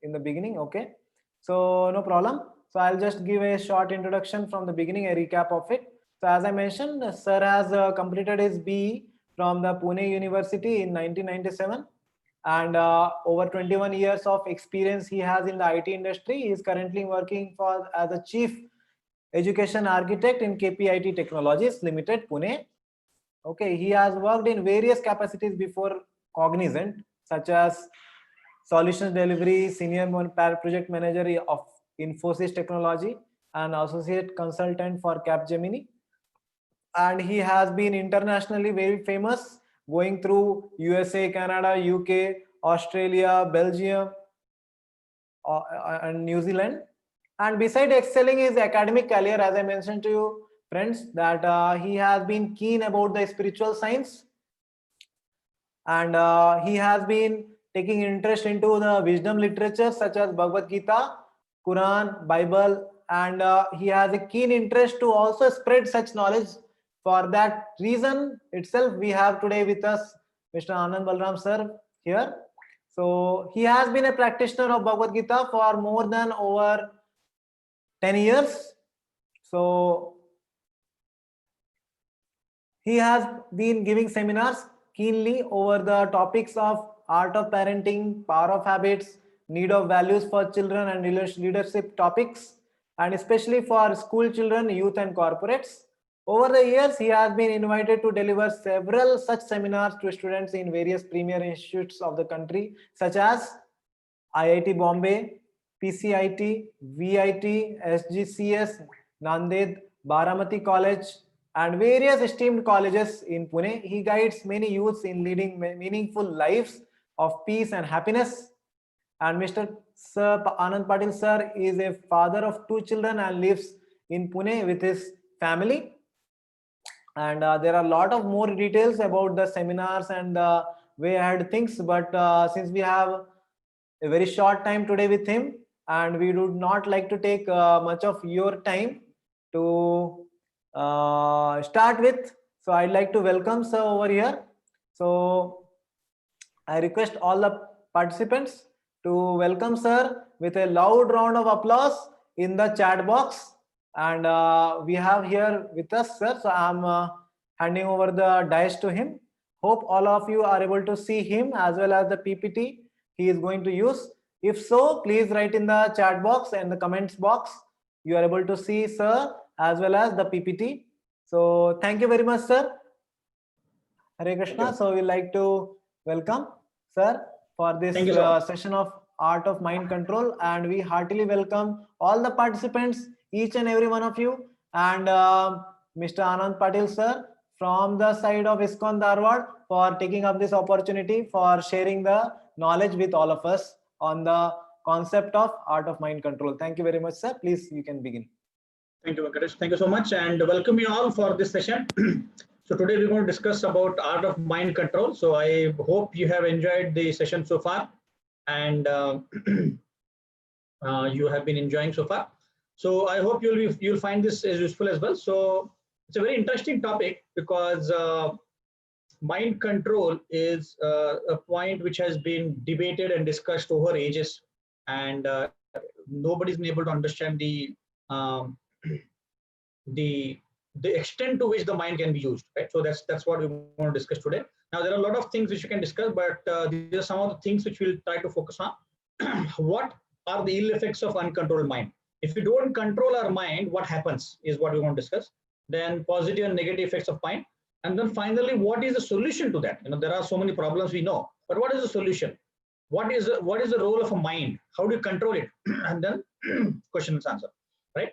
in the beginning. Okay, so no problem. So I'll just give a short introduction from the beginning, a recap of it. So as I mentioned, sir has completed his BE from the Pune University in 1997, and over 21 years of experience he has in the IT industry. He is currently working for as a chief education architect in KPIT Technologies Limited, Pune. Okay, he has worked in various capacities before Cognizant, such as solutions delivery, senior project manager of Infosys Technology, and associate consultant for Capgemini. And he has been internationally very famous, going through USA, Canada, UK, Australia, Belgium, and New Zealand. And beside excelling his academic career, as I mentioned to you, friends, that he has been keen about the spiritual science, and he has been taking interest into the wisdom literature such as Bhagavad Gita, Quran, Bible, and he has a keen interest to also spread such knowledge. For that reason itself, we have today with us Mr. Anand Balram sir here. So he has been a practitioner of Bhagavad Gita for more than over 10 years. So he has been giving seminars keenly over the topics of art of parenting, power of habits, need of values for children, and leadership topics, and especially for school children, youth, and corporates. Over the years, he has been invited to deliver several such seminars to students in various premier institutes of the country, such as IIT Bombay, PCIT, VIT, SGCS, Nanded, Baramati College, and various esteemed colleges in Pune. He guides many youths in leading meaningful lives of peace and happiness. And Mr. Sir Anand Patil sir is a father of 2 children and lives in Pune with his family. And there are a lot of more details about the seminars and the way ahead things, but since we have a very short time today with him, and we would not like to take much of your time to start with, so I'd like to welcome sir over here. So I request all the participants to welcome sir with a loud round of applause in the chat box. And we have here with us sir, so I'm handing over the dice to him. Hope all of you are able to see him as well as the PPT he is going to use. If so, please write in the chat box and the comments box. You are able to see sir as well as the PPT. So thank you very much sir. Hare Krishna. So we like to welcome sir for this session of art of mind control, and we heartily welcome all the participants, each and every one of you, and Mr. Anand Patil sir from the side of ISKCON Dharwad for taking up this opportunity for sharing the knowledge with all of us on the concept of art of mind control. Thank you very much sir. Please, you can begin. Thank you, Venkatesh. Thank you so much, and welcome you all for this session. So today we're going to discuss about art of mind control. So I hope you have enjoyed the session so far, and you have been enjoying so far. So I hope you'll find this as useful as well. So it's a very interesting topic because mind control is a point which has been debated and discussed over ages, and nobody's been able to understand the extent to which the mind can be used, right? So that's what we want to discuss today. Now there are a lot of things which you can discuss, but these are some of the things which we'll try to focus on. What are the ill effects of uncontrolled mind? If we don't control our mind, what happens is what we want to discuss. Then positive and negative effects of mind, and then finally, what is the solution to that? There are so many problems we know, but what is the solution? What is the role of a mind? How do you control it? And then question and answer, right?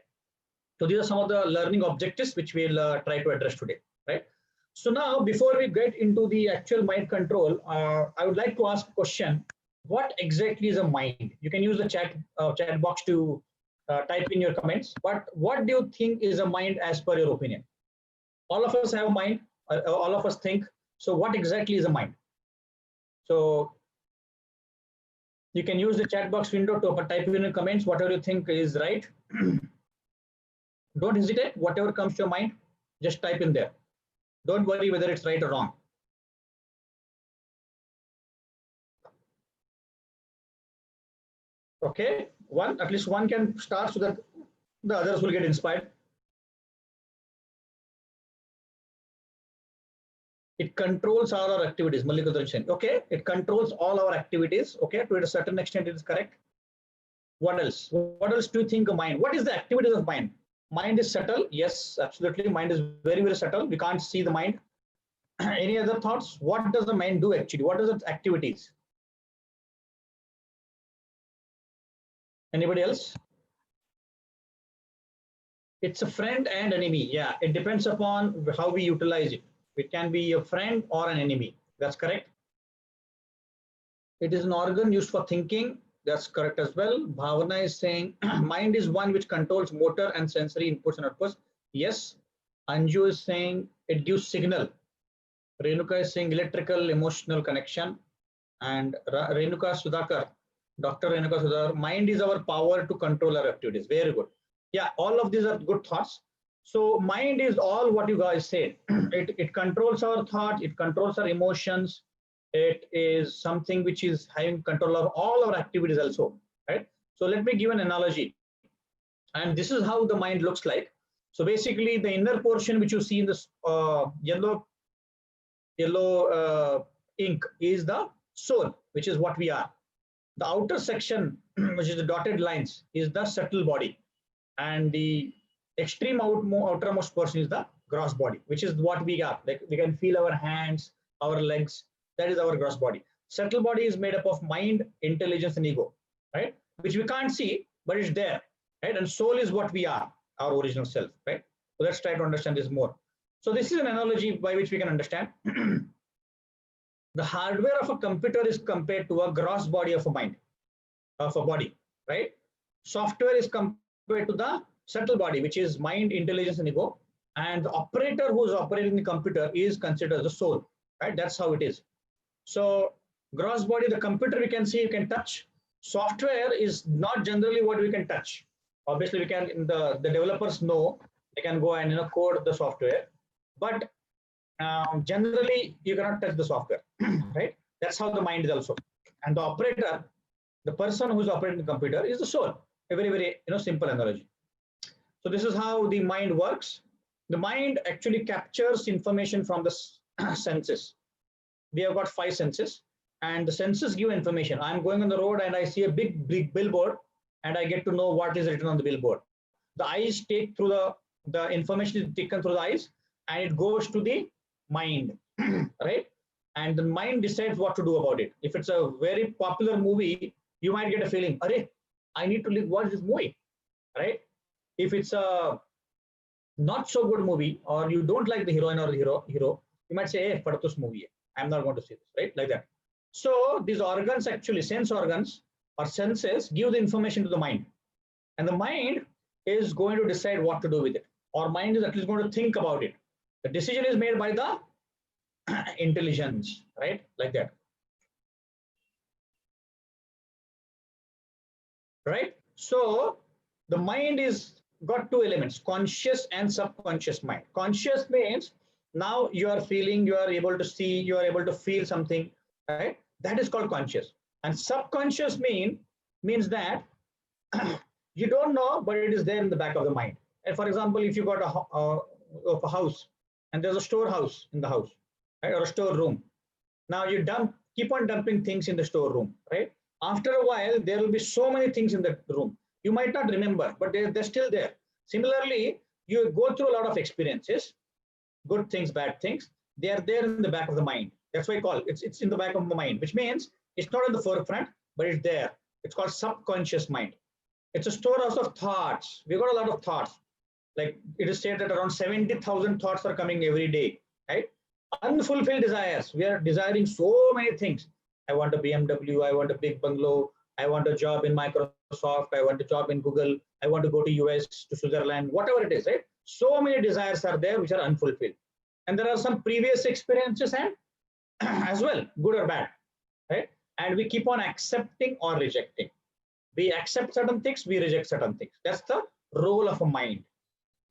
So these are some of the learning objectives which we'll try to address today, right? So now, before we get into the actual mind control, I would like to ask a question. What exactly is a mind? You can use the chat box to type in your comments. But what do you think is a mind as per your opinion? All of us have a mind. All of us think. So what exactly is a mind? So you can use the chat box window to type in your comments whatever you think is right. Don't hesitate. Whatever comes to your mind, just type in there. Don't worry whether it's right or wrong. Okay, at least one can start so that the others will get inspired. It controls all our activities. Okay, it controls all our activities. Okay, to a certain extent, it is correct. What else? What else do you think of mind? What is the activities of mind? Mind is subtle. Yes, absolutely. Mind is very, very subtle. We can't see the mind. Any other thoughts? What does the mind do actually? What are its activities? Anybody else? It's a friend and enemy. Yeah, it depends upon how we utilize it. It can be a friend or an enemy. That's correct. It is an organ used for thinking. That's correct as well. Bhavana is saying mind is one which controls motor and sensory inputs and outputs. Yes. Anju is saying it gives signal. Renuka is saying electrical, emotional connection. And Renuka Sudhakar, Dr. Renuka Sudhakar, mind is our power to control our activities. Very good. Yeah, all of these are good thoughts. So mind is all what you guys said. It controls our thought, it controls our emotions. It is something which is having control of all our activities also, right? So let me give an analogy. And this is how the mind looks like. So basically the inner portion which you see in this yellow ink is the soul, which is what we are. The outer section, which is the dotted lines, is the subtle body. And the extreme outermost portion is the gross body, which is what we are. Like we can feel our hands, our legs. That is our gross body. Subtle body is made up of mind, intelligence, and ego, right? Which we can't see, but it's there, right? And soul is what we are, our original self, right? So let's try to understand this more. So this is an analogy by which we can understand. The hardware of a computer is compared to a gross body of a mind, of a body, right? Software is compared to the subtle body, which is mind, intelligence, and ego. And the operator who is operating the computer is considered the soul, right? That's how it is. So gross body, the computer we can see, you can touch. Software is not generally what we can touch. Obviously, we can, the developers know, they can go and code the software. But generally, you cannot touch the software, right? That's how the mind is also. And the operator, the person who's operating the computer is the soul. A very, very simple analogy. So this is how the mind works. The mind actually captures information from the senses. We have got 5 senses, and the senses give information. I'm going on the road and I see a big billboard, and I get to know what is written on the billboard. The eyes take through the information is taken through the eyes, and it goes to the mind, right? And the mind decides what to do about it. If it's a very popular movie, you might get a feeling, "Arey, I need to watch this movie," right? If it's a not so good movie, or you don't like the heroine or the hero, you might say, "Hey, this movie, I'm not going to see this," right? Like that. So these organs, actually sense organs or senses, give the information to the mind, and the mind is going to decide what to do with it, or mind is at least going to think about it. The decision is made by the intelligence, right? Like that, right? So the mind is got 2 elements, conscious and subconscious mind. Conscious means now you are feeling, you are able to see, you are able to feel something, right? That is called conscious. And subconscious means that you don't know, but it is there in the back of the mind. And for example, if you got a house and there's a storehouse in the house, right, or a storeroom. Now you keep on dumping things in the storeroom, right? After a while, there will be so many things in the room. You might not remember, but they're still there. Similarly, you go through a lot of experiences, good things, bad things. They are there in the back of the mind. That's why I call it. It's in the back of the mind, which means it's not in the forefront, but it's there. It's called subconscious mind. It's a storehouse of thoughts. We've got a lot of thoughts. Like it is said that around 70,000 thoughts are coming every day, right? Unfulfilled desires. We are desiring so many things. I want a BMW. I want a big bungalow. I want a job in Microsoft. I want a job in Google. I want to go to US, to Switzerland, whatever it is, right? So many desires are there which are unfulfilled. And there are some previous experiences and as well, good or bad, right? And we keep on accepting or rejecting. We accept certain things, we reject certain things. That's the role of a mind.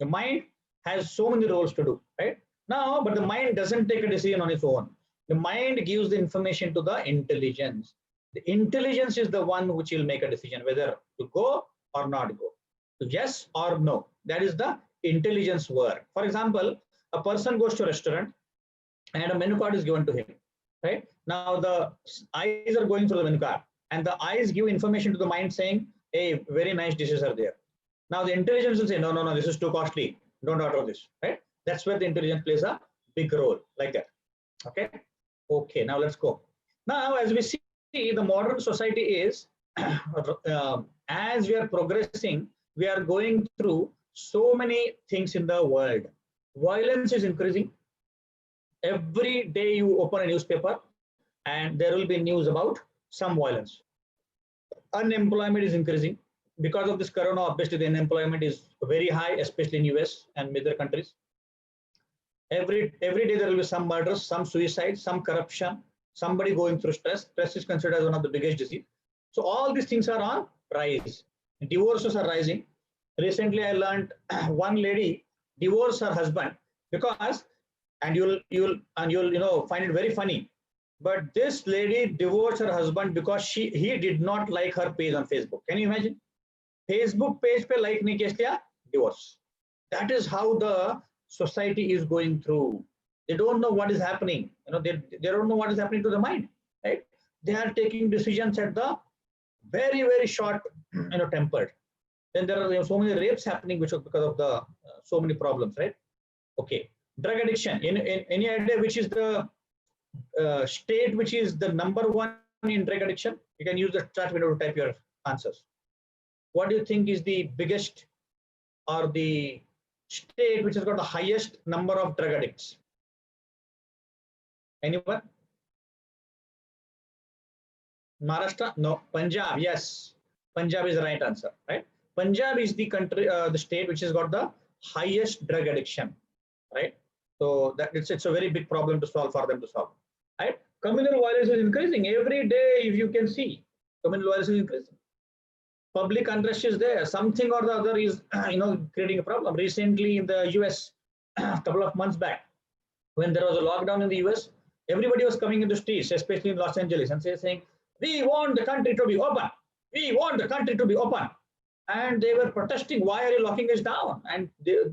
The mind has so many roles to do, right? Now, but the mind doesn't take a decision on its own. The mind gives the information to the intelligence. The intelligence is the one which will make a decision whether to go or not go. So yes or no. That is the intelligence work. For example, a person goes to a restaurant and a menu card is given to him. Right? Now the eyes are going through the menu card, and the eyes give information to the mind saying, hey, very nice dishes are there. Now the intelligence will say, no, no, no, this is too costly. Don't order this. Right? That's where the intelligence plays a big role, like that. Okay. Okay. Now let's go. Now, as we see, the modern society is, as we are progressing, we are going through so many things in the world. Violence is increasing. Every day you open a newspaper and there will be news about some violence. Unemployment is increasing. Because of this corona, obviously the unemployment is very high, especially in US and other countries. Every day there will be some murders, some suicides, some corruption, somebody going through stress. Stress is considered as one of the biggest disease. So all these things are on rise. Divorces are rising. Recently I learned one lady divorced her husband because, and you'll find it very funny, but this lady divorced her husband because he did not like her page on Facebook. Can you imagine? Facebook page pe like nahi kiya, divorce. That is how the society is going through. They don't know what is happening. They don't know what is happening to the mind. Right? They are taking decisions at the very, very short, tempered. Then there are so many rapes happening, which are because of the so many problems, right? Okay. Drug addiction. Any idea which is the state which is the #1 in drug addiction? You can use the chat window to type your answers. What do you think is the biggest or the state which has got the highest number of drug addicts? Anyone? Maharashtra? No. Punjab? Yes. Punjab is the right answer, right? Punjab is the country, the state which has got the highest drug addiction, right? So that it's a very big problem to solve for them to solve, right? Communal violence is increasing every day. If you can see, communal violence is increasing. Public unrest is there. Something or the other is, creating a problem. Recently in the US, a couple of months back, when there was a lockdown in the US, everybody was coming into streets, especially in Los Angeles, and saying, we want the country to be open. We want the country to be open. And they were protesting, why are you locking us down? And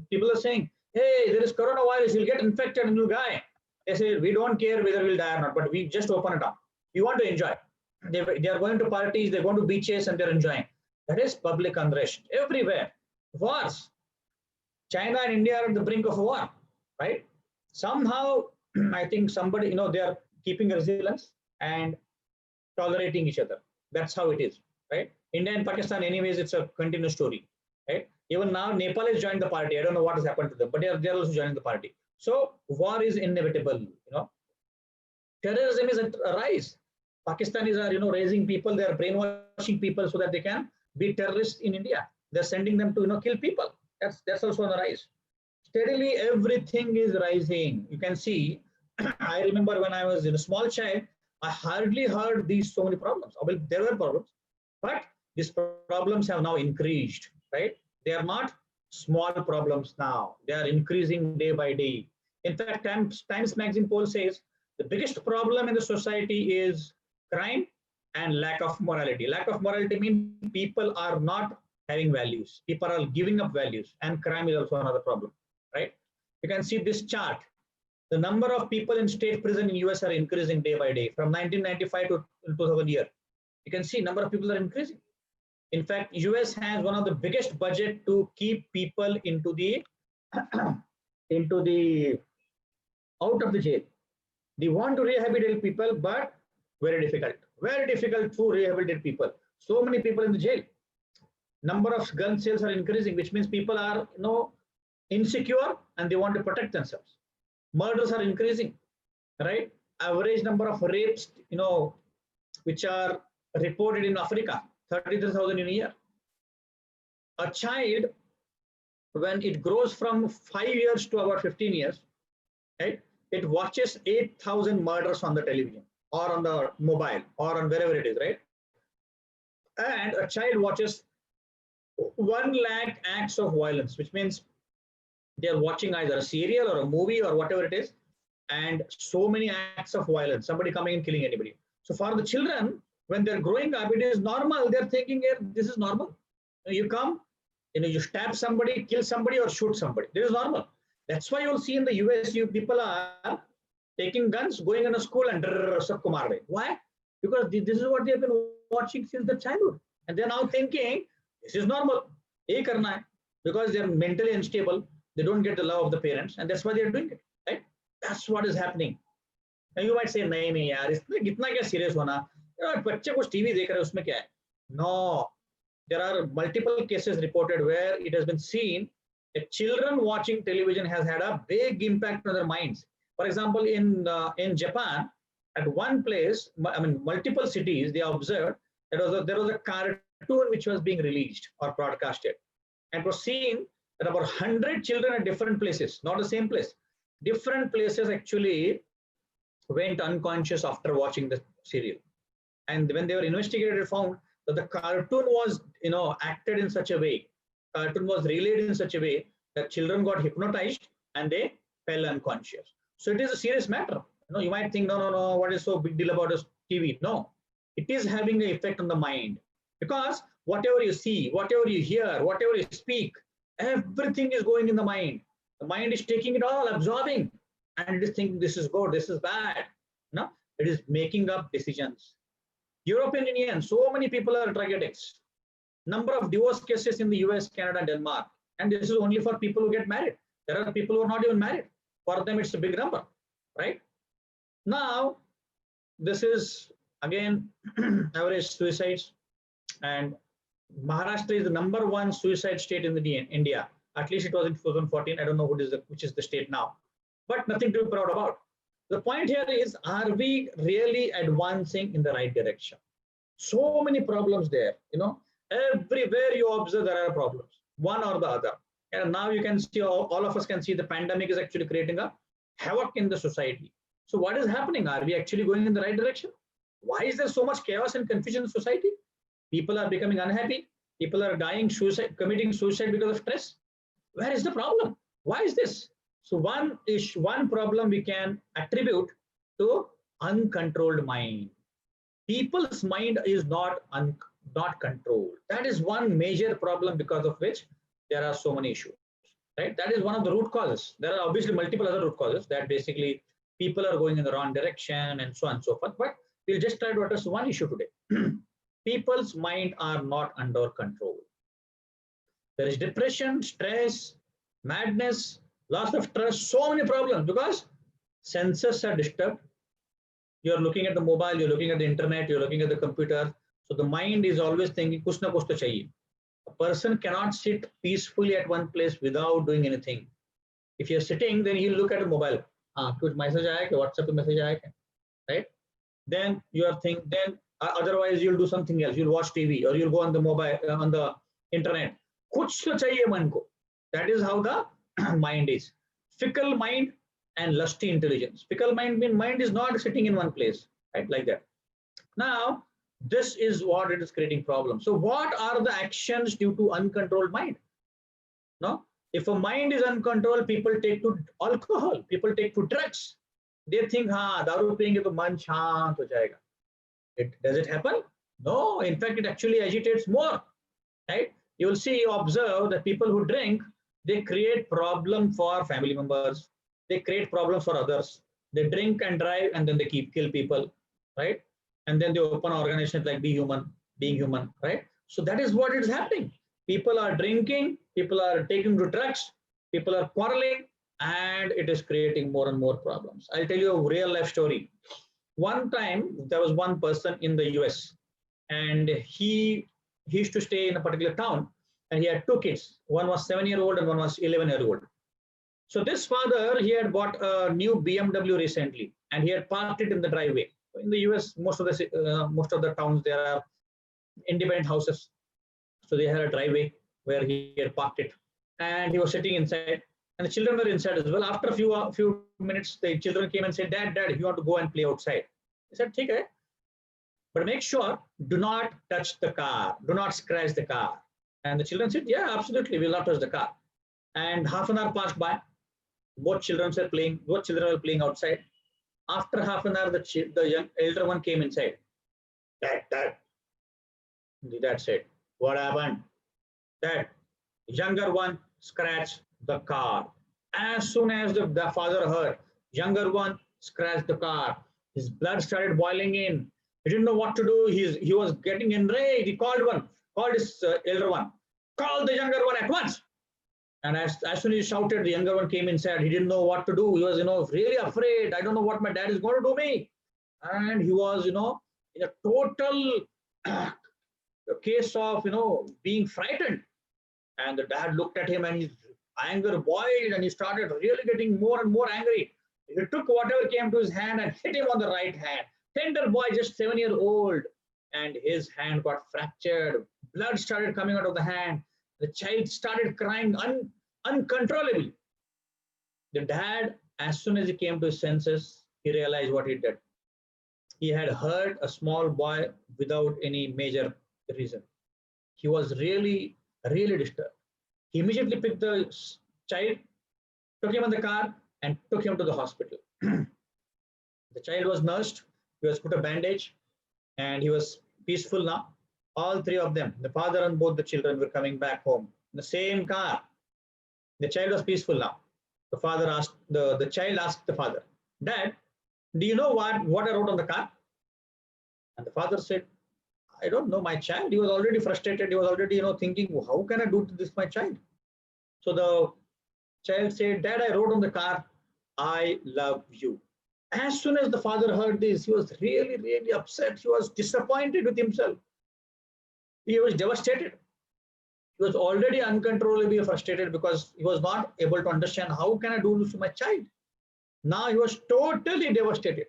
people are saying, hey, there is coronavirus, you'll get infected and you'll die. They say, we don't care whether we'll die or not, but we just open it up. We want to enjoy. They are going to parties, they're going to beaches, and they're enjoying. That is public unrest everywhere. Wars. China and India are at the brink of a war, right? Somehow, I think somebody, they are keeping resilience and tolerating each other. That's how it is, right? India and Pakistan, anyways, it's a continuous story, right? Even now, Nepal has joined the party. I don't know what has happened to them, but they're also joining the party. So war is inevitable, Terrorism is at a rise. Pakistanis are, raising people. They are brainwashing people so that they can be terrorists in India. They're sending them to, kill people. That's also on the rise. Steadily, everything is rising. You can see, I remember when I was a small child, I hardly heard these so many problems. Well, there were problems, but these problems have now increased, right? They are not small problems now. They are increasing day by day. In fact, Times Magazine poll says the biggest problem in the society is crime and lack of morality. Lack of morality means people are not having values. People are giving up values, and crime is also another problem, right? You can see this chart. The number of people in state prison in US are increasing day by day from 1995 to 2000 year. You can see number of people are increasing. In fact, US has one of the biggest budget to keep people into the out of the jail. They want to rehabilitate people, but very difficult to rehabilitate people. So many people in the jail. Number of gun sales are increasing, which means people are insecure and they want to protect themselves. Murders are increasing, right? Average number of rapes, which are reported in Africa, 33,000 in a year. A child, when it grows from 5 years to about 15 years, right, it watches 8,000 murders on the television or on the mobile or on wherever it is, right? And a child watches 1 lakh acts of violence, which means they're watching either a serial or a movie or whatever it is, and so many acts of violence, somebody coming and killing anybody. So for the children, when they're growing up, it is normal. They're thinking, "Hey, this is normal." You come, you stab somebody, kill somebody, or shoot somebody. This is normal. That's why you'll see in the US, you people are taking guns, going in a school and sabko maar rahe. Why? Because this is what they have been watching since the childhood, and they're now thinking this is normal. Ye karna hai. Because they're mentally unstable, they don't get the love of the parents, and that's why they're doing it. Right? That's what is happening. Now you might say, नहीं यार, इसमें कितना क्या serious होना? बच्चे कुछ TV देख रहे हैं, उसमें क्या है? No, there are multiple cases reported where it has been seen that children watching television has had a big impact on their minds. For example, in Japan, at one place, I mean multiple cities, they observed there was a cartoon which was being released or broadcasted, and was seen that about 100 children at different places, not the same place, different places actually went unconscious after watching the serial. And when they were investigated, found that the cartoon was, acted in such a way, cartoon was relayed in such a way that children got hypnotized and they fell unconscious. So it is a serious matter. You might think, no, what is so big deal about this TV? No, it is having an effect on the mind, because whatever you see, whatever you hear, whatever you speak, everything is going in the mind. The mind is taking it all, absorbing, and it is thinking this is good, this is bad. No, it is making up decisions. European Union, so many people are drug addicts. Number of divorce cases in the US, Canada, Denmark, and this is only for people who get married. There are people who are not even married. For them, it's a big number, right? Now, this is again average suicides, and Maharashtra is the #1 suicide state in India. At least it was in 2014. I don't know which is the state now, but nothing to be proud about. The point here is, are we really advancing in the right direction? So many problems there, everywhere you observe there are problems, one or the other. And now you can see, all of us can see the pandemic is actually creating a havoc in the society. So what is happening? Are we actually going in the right direction? Why is there so much chaos and confusion in society? People are becoming unhappy. People are dying, committing suicide because of stress. Where is the problem? Why is this? So one problem we can attribute to uncontrolled mind. People's mind is not controlled. That is one major problem because of which there are so many issues. Right? That is one of the root causes. There are obviously multiple other root causes that basically people are going in the wrong direction and so on and so forth. But we'll just try to address one issue today. People's mind are not under control. There is depression, stress, madness, loss of trust, so many problems because senses are disturbed. You're looking at the mobile, you're looking at the internet, you're looking at the computer. So the mind is always thinking, kuch na kuch to chahiye. A person cannot sit peacefully at one place without doing anything. If you're sitting, then he'll look at the mobile. Kuch message aaya, WhatsApp message aaya, right? Then you are thinking, otherwise you'll do something else. You'll watch TV or you'll go on the mobile, on the internet. Kuch to chahiye man ko. That is how the mind is. Fickle mind and lusty intelligence. Fickle mind means mind is not sitting in one place, right? Like that. Now, this is what it is creating problems. So what are the actions due to uncontrolled mind? No, if a mind is uncontrolled, people take to alcohol, people take to drugs. They think, daru piyenge to man shant ho jayega. Does it happen? No, in fact, it actually agitates more, right? You will see, observe that people who drink, they create problem for family members. They create problems for others. They drink and drive and then they kill people, right? And then they open organizations like Being Human, right? So that is what is happening. People are drinking, people are taking to drugs, people are quarreling, and it is creating more and more problems. I'll tell you a real life story. One time, there was one person in the US, and he used to stay in a particular town, and he had two kids. One was 7-year-old and one was 11-year-old. So this father, he had bought a new BMW recently, and he had parked it in the driveway. In the US, most of the towns, there are independent houses. So they had a driveway where he had parked it, and he was sitting inside, and the children were inside as well. After a few minutes, the children came and said, Dad, if you want to go and play outside. He said, okay, but make sure, do not touch the car, do not scratch the car. And the children said, yeah, absolutely, we'll not touch the car. And half an hour passed by. Both children were playing outside. After half an hour, the elder one came inside. Dad. The dad said, what happened? Dad, younger one scratched the car. As soon as the father heard, younger one scratched the car. His blood started boiling in. He didn't know what to do. He was getting enraged. He called his elder one, call the younger one at once. And as soon as he shouted, the younger one came inside. He didn't know what to do. He was, really afraid. I don't know what my dad is going to do me. And he was, in a total case of, being frightened. And the dad looked at him and his anger boiled and he started really getting more and more angry. He took whatever came to his hand and hit him on the right hand. Tender boy, just 7-year-old. And his hand got fractured. Blood started coming out of the hand. The child started crying uncontrollably. The dad, as soon as he came to his senses, he realized what he did. He had hurt a small boy without any major reason. He was really disturbed. He immediately picked the child, took him in the car, and took him to the hospital. The child was nursed. He was put a bandage, and he was peaceful now. All three of them, the father and both the children, were coming back home in the same car. The child was peaceful now. The father asked, the child asked the father, Dad, do you know what I wrote on the car? And the father said, I don't know, my child. He was already frustrated. He was already, thinking, how can I do this, my child? So the child said, Dad, I wrote on the car, I love you. As soon as the father heard this, he was really upset. He was disappointed with himself. He was devastated. He was already uncontrollably frustrated because he was not able to understand, how can I do this to my child? Now he was totally devastated.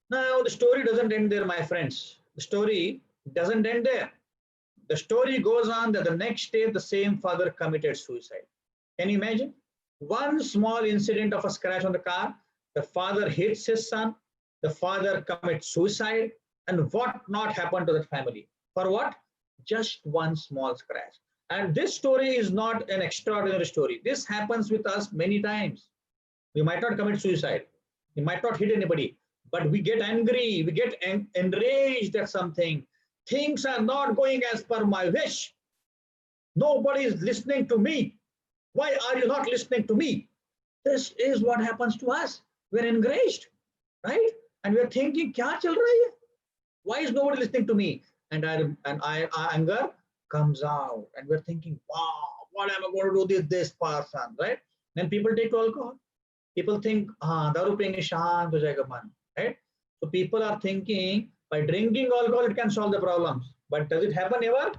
Now the story doesn't end there, my friends. The story doesn't end there. The story goes on that the next day the same father committed suicide. Can you imagine? One small incident of a scratch on the car, the father hits his son, the father commits suicide, and what not happened to the family? For what? Just one small scratch. And this story is not an extraordinary story. This happens with us many times. We might not commit suicide. We might not hit anybody, but we get angry. We get enraged at something. Things are not going as per my wish. Nobody is listening to me. Why are you not listening to me? This is what happens to us. We're enraged, right? And we're thinking, kya chal raha hai? Why is nobody listening to me? And our anger comes out, and we're thinking, wow, what am I going to do with this person, right? Then people take to alcohol. People think, daru piyenge shant ho jayega man, right? So people are thinking by drinking alcohol it can solve the problems. But does it happen ever?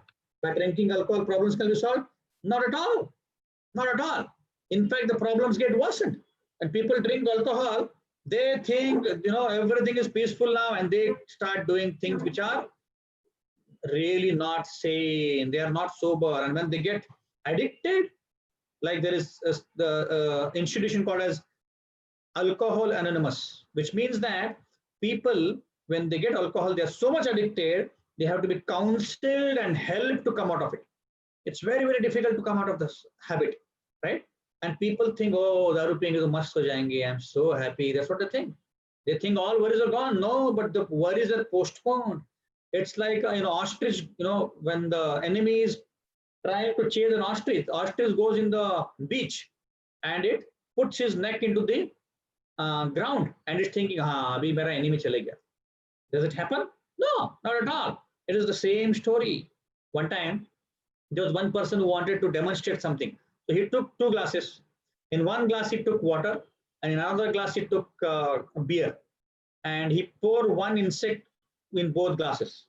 By drinking alcohol, problems can be solved? Not at all. Not at all. In fact, the problems get worsened. And people drink alcohol, they think, everything is peaceful now, and they start doing things which are really not sane. They are not sober. And when they get addicted, like there is the institution called as Alcohol Anonymous, which means that people, when they get alcohol, they are so much addicted, they have to be counseled and helped to come out of it. It's very difficult to come out of this habit, right? And people think, oh, daru piyenge to mast ho jayenge, I'm so happy. That's what they think. They think all worries are gone. No, but the worries are postponed. It's like, ostrich, when the enemy is trying to chase an ostrich goes in the beach and it puts his neck into the ground and it's thinking, abhi mera enemy chale gaya. Does it happen? No, not at all. It is the same story. One time, there was one person who wanted to demonstrate something. So he took 2 glasses. In one glass, he took water, and in another glass, he took beer. And he poured one insect in both glasses.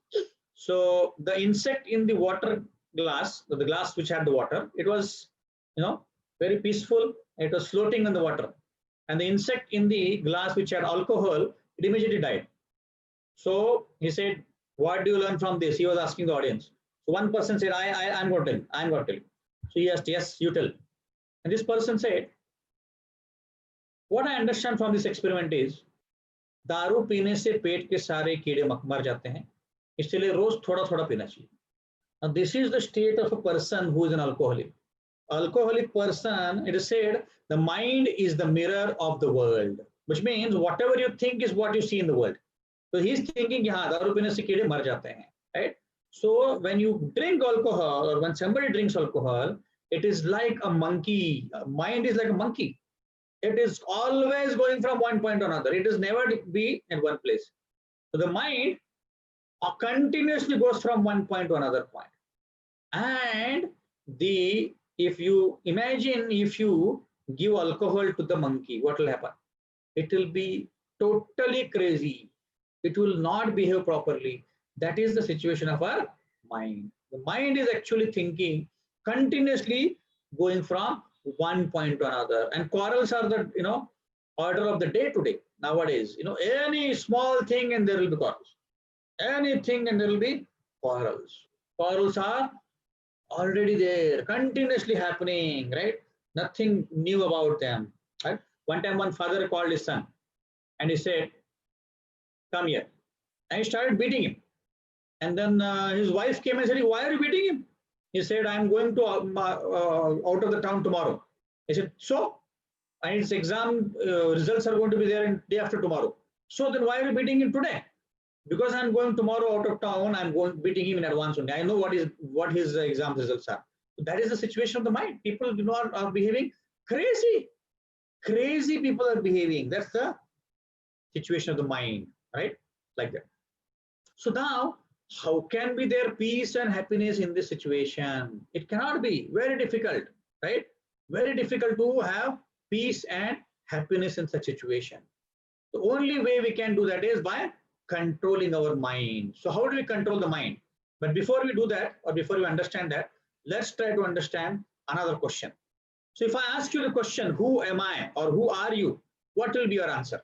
So the insect in the water glass, the glass which had the water, it was, very peaceful. It was floating in the water. And the insect in the glass which had alcohol, it immediately died. So he said, what do you learn from this? He was asking the audience. So one person said, I'm going to tell you. I'm going to tell you. So he asked, yes, you tell. And this person said, what I understand from this experiment is, दारू पीने से पेट के सारे कीड़े मर जाते हैं, इसलिए रोज थोड़ा पीना चाहिए. Now this is the state of a person who is an alcoholic. Alcoholic person, it is said, the mind is the mirror of the world, which means whatever you think is what you see in the world. So he's thinking, yeah, दारू पीने से कीड़े मर जाते हैं, right? So when you drink alcohol or when somebody drinks alcohol, it is like a monkey. Mind is like a monkey. It is always going from one point to another. It is never be in one place. So the mind continuously goes from one point to another point. And if you imagine, if you give alcohol to the monkey, what will happen? It will be totally crazy. It will not behave properly. That is the situation of our mind. The mind is actually thinking continuously, going from one point to another. And quarrels are the order of the day today nowadays. Any small thing and there will be quarrels. Anything and there will be quarrels. Quarrels are already there, continuously happening, right? Nothing new about them, right? One time, one father called his son and he said, "Come here," and he started beating him. And then his wife came and said, "Why are you beating him?" He said, "I'm going to out of the town tomorrow." He said, "So?" And his exam results are going to be there in day after tomorrow. So then why are you beating him today? Because I'm going tomorrow out of town, I'm going beating him in advance only. I know what his exam results are. So that is the situation of the mind. People are behaving crazy. Crazy people are behaving. That's the situation of the mind, right? Like that. So now, how can be there peace and happiness in this situation? It cannot be. Very difficult, right? Very difficult to have peace and happiness in such situation. The only way we can do that is by controlling our mind. So how do we control the mind? But before we do that, or before we understand that, let's try to understand another question. So if I ask you the question, who am I or who are you? What will be your answer?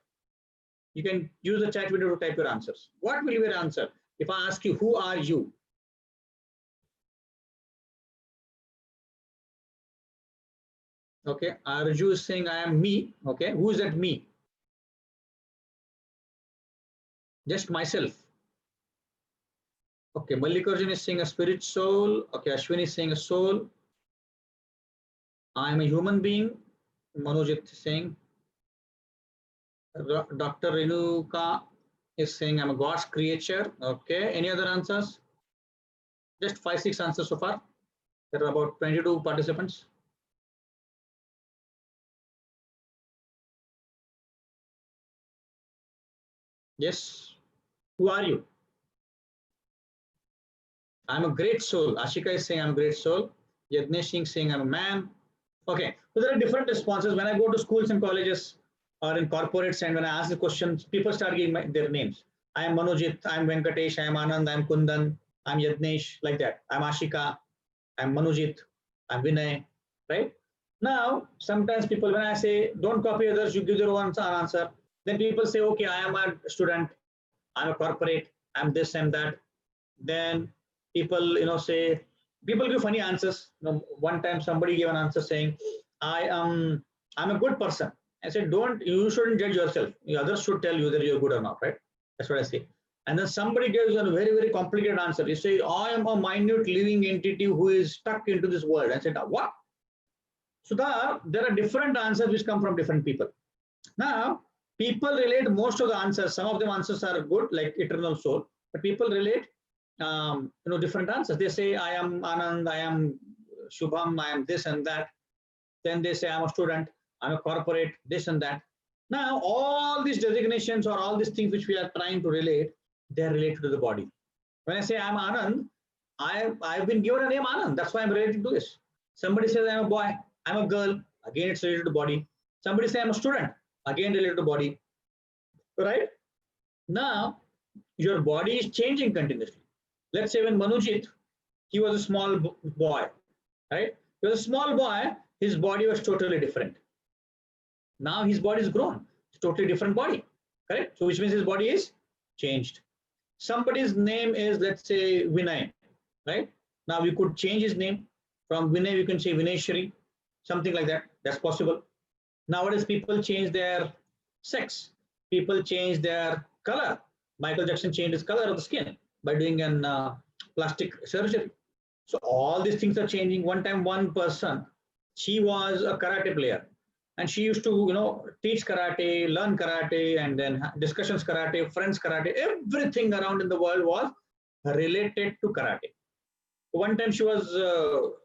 You can use the chat window to type your answers. What will be your answer if I ask you, who are you? Okay, Arju is saying I am me. Okay, who is that me? Just myself. Okay, Mallikarjun is saying a spirit soul. Okay, Ashwini is saying a soul. I am a human being. Manojit is saying. Dr. Renuka is saying I'm a God's creature. Okay, any other answers? Just 5-6 answers so far. There are about 22 participants. Yes. Who are you? I'm a great soul. Ashika is saying I'm a great soul. Yadnesh is saying I'm a man. Okay. So there are different responses. When I go to schools and colleges or in corporates and when I ask the questions, people start giving their names. I am Manojit. I am Venkatesh. I am Anand. I am Kundan. I am Yadnesh. Like that. I am Ashika. I am Manojit. I am Vinay. Right? Now, sometimes people, when I say don't copy others, you give your own answer. Then people say, okay, I am a student. I'm a corporate. I'm this and that. Then people, say, people give funny answers. One time somebody gave an answer saying, I'm a good person. I said, you shouldn't judge yourself. The others should tell you that you're good or not, right? That's what I say. And then somebody gives a very, very complicated answer. You say, I am a minute living entity who is stuck into this world. I said, what? So there are different answers which come from different people. Now, people relate most of the answers. Some of them answers are good, like eternal soul, but people relate different answers. They say, I am Anand, I am Shubham, I am this and that. Then they say, I'm a student, I'm a corporate, this and that. Now, all these designations or all these things which we are trying to relate, they're related to the body. When I say I'm Anand, I've been given a name Anand. That's why I'm related to this. Somebody says I'm a boy, I'm a girl. Again, it's related to body. Somebody says I'm a student. Again, related to body. Right? Now, your body is changing continuously. Let's say when Manojit, he was a small boy, right? He was a small boy, his body was totally different. Now his body is grown, it's totally different body, correct? So which means his body is changed. Somebody's name is, let's say, Vinay, right? Now we could change his name. From Vinay, we can say Vinayshri, something like that. That's possible. Nowadays, people change their sex. People change their color. Michael Jackson changed his color of the skin by doing an plastic surgery. So all these things are changing. One time, one person, she was a karate player. and she used to, teach karate, learn karate, and then discussions karate, friends karate, everything around in the world was related to karate. One time she was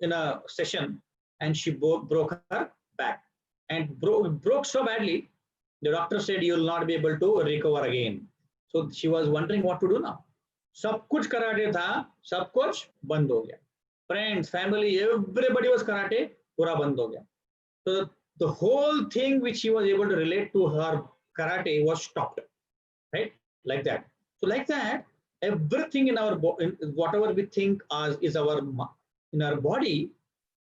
in a session and she broke her back, and broke so badly, the doctor said you will not be able to recover again. So she was wondering what to do now. सब कुछ karate था, सब कुछ बंद हो गया. Friends, family, everybody was karate, पूरा बंद हो गया. So the whole thing which she was able to relate to her karate was stopped, right? Like that. So like that, everything in our whatever we think as is our in our body,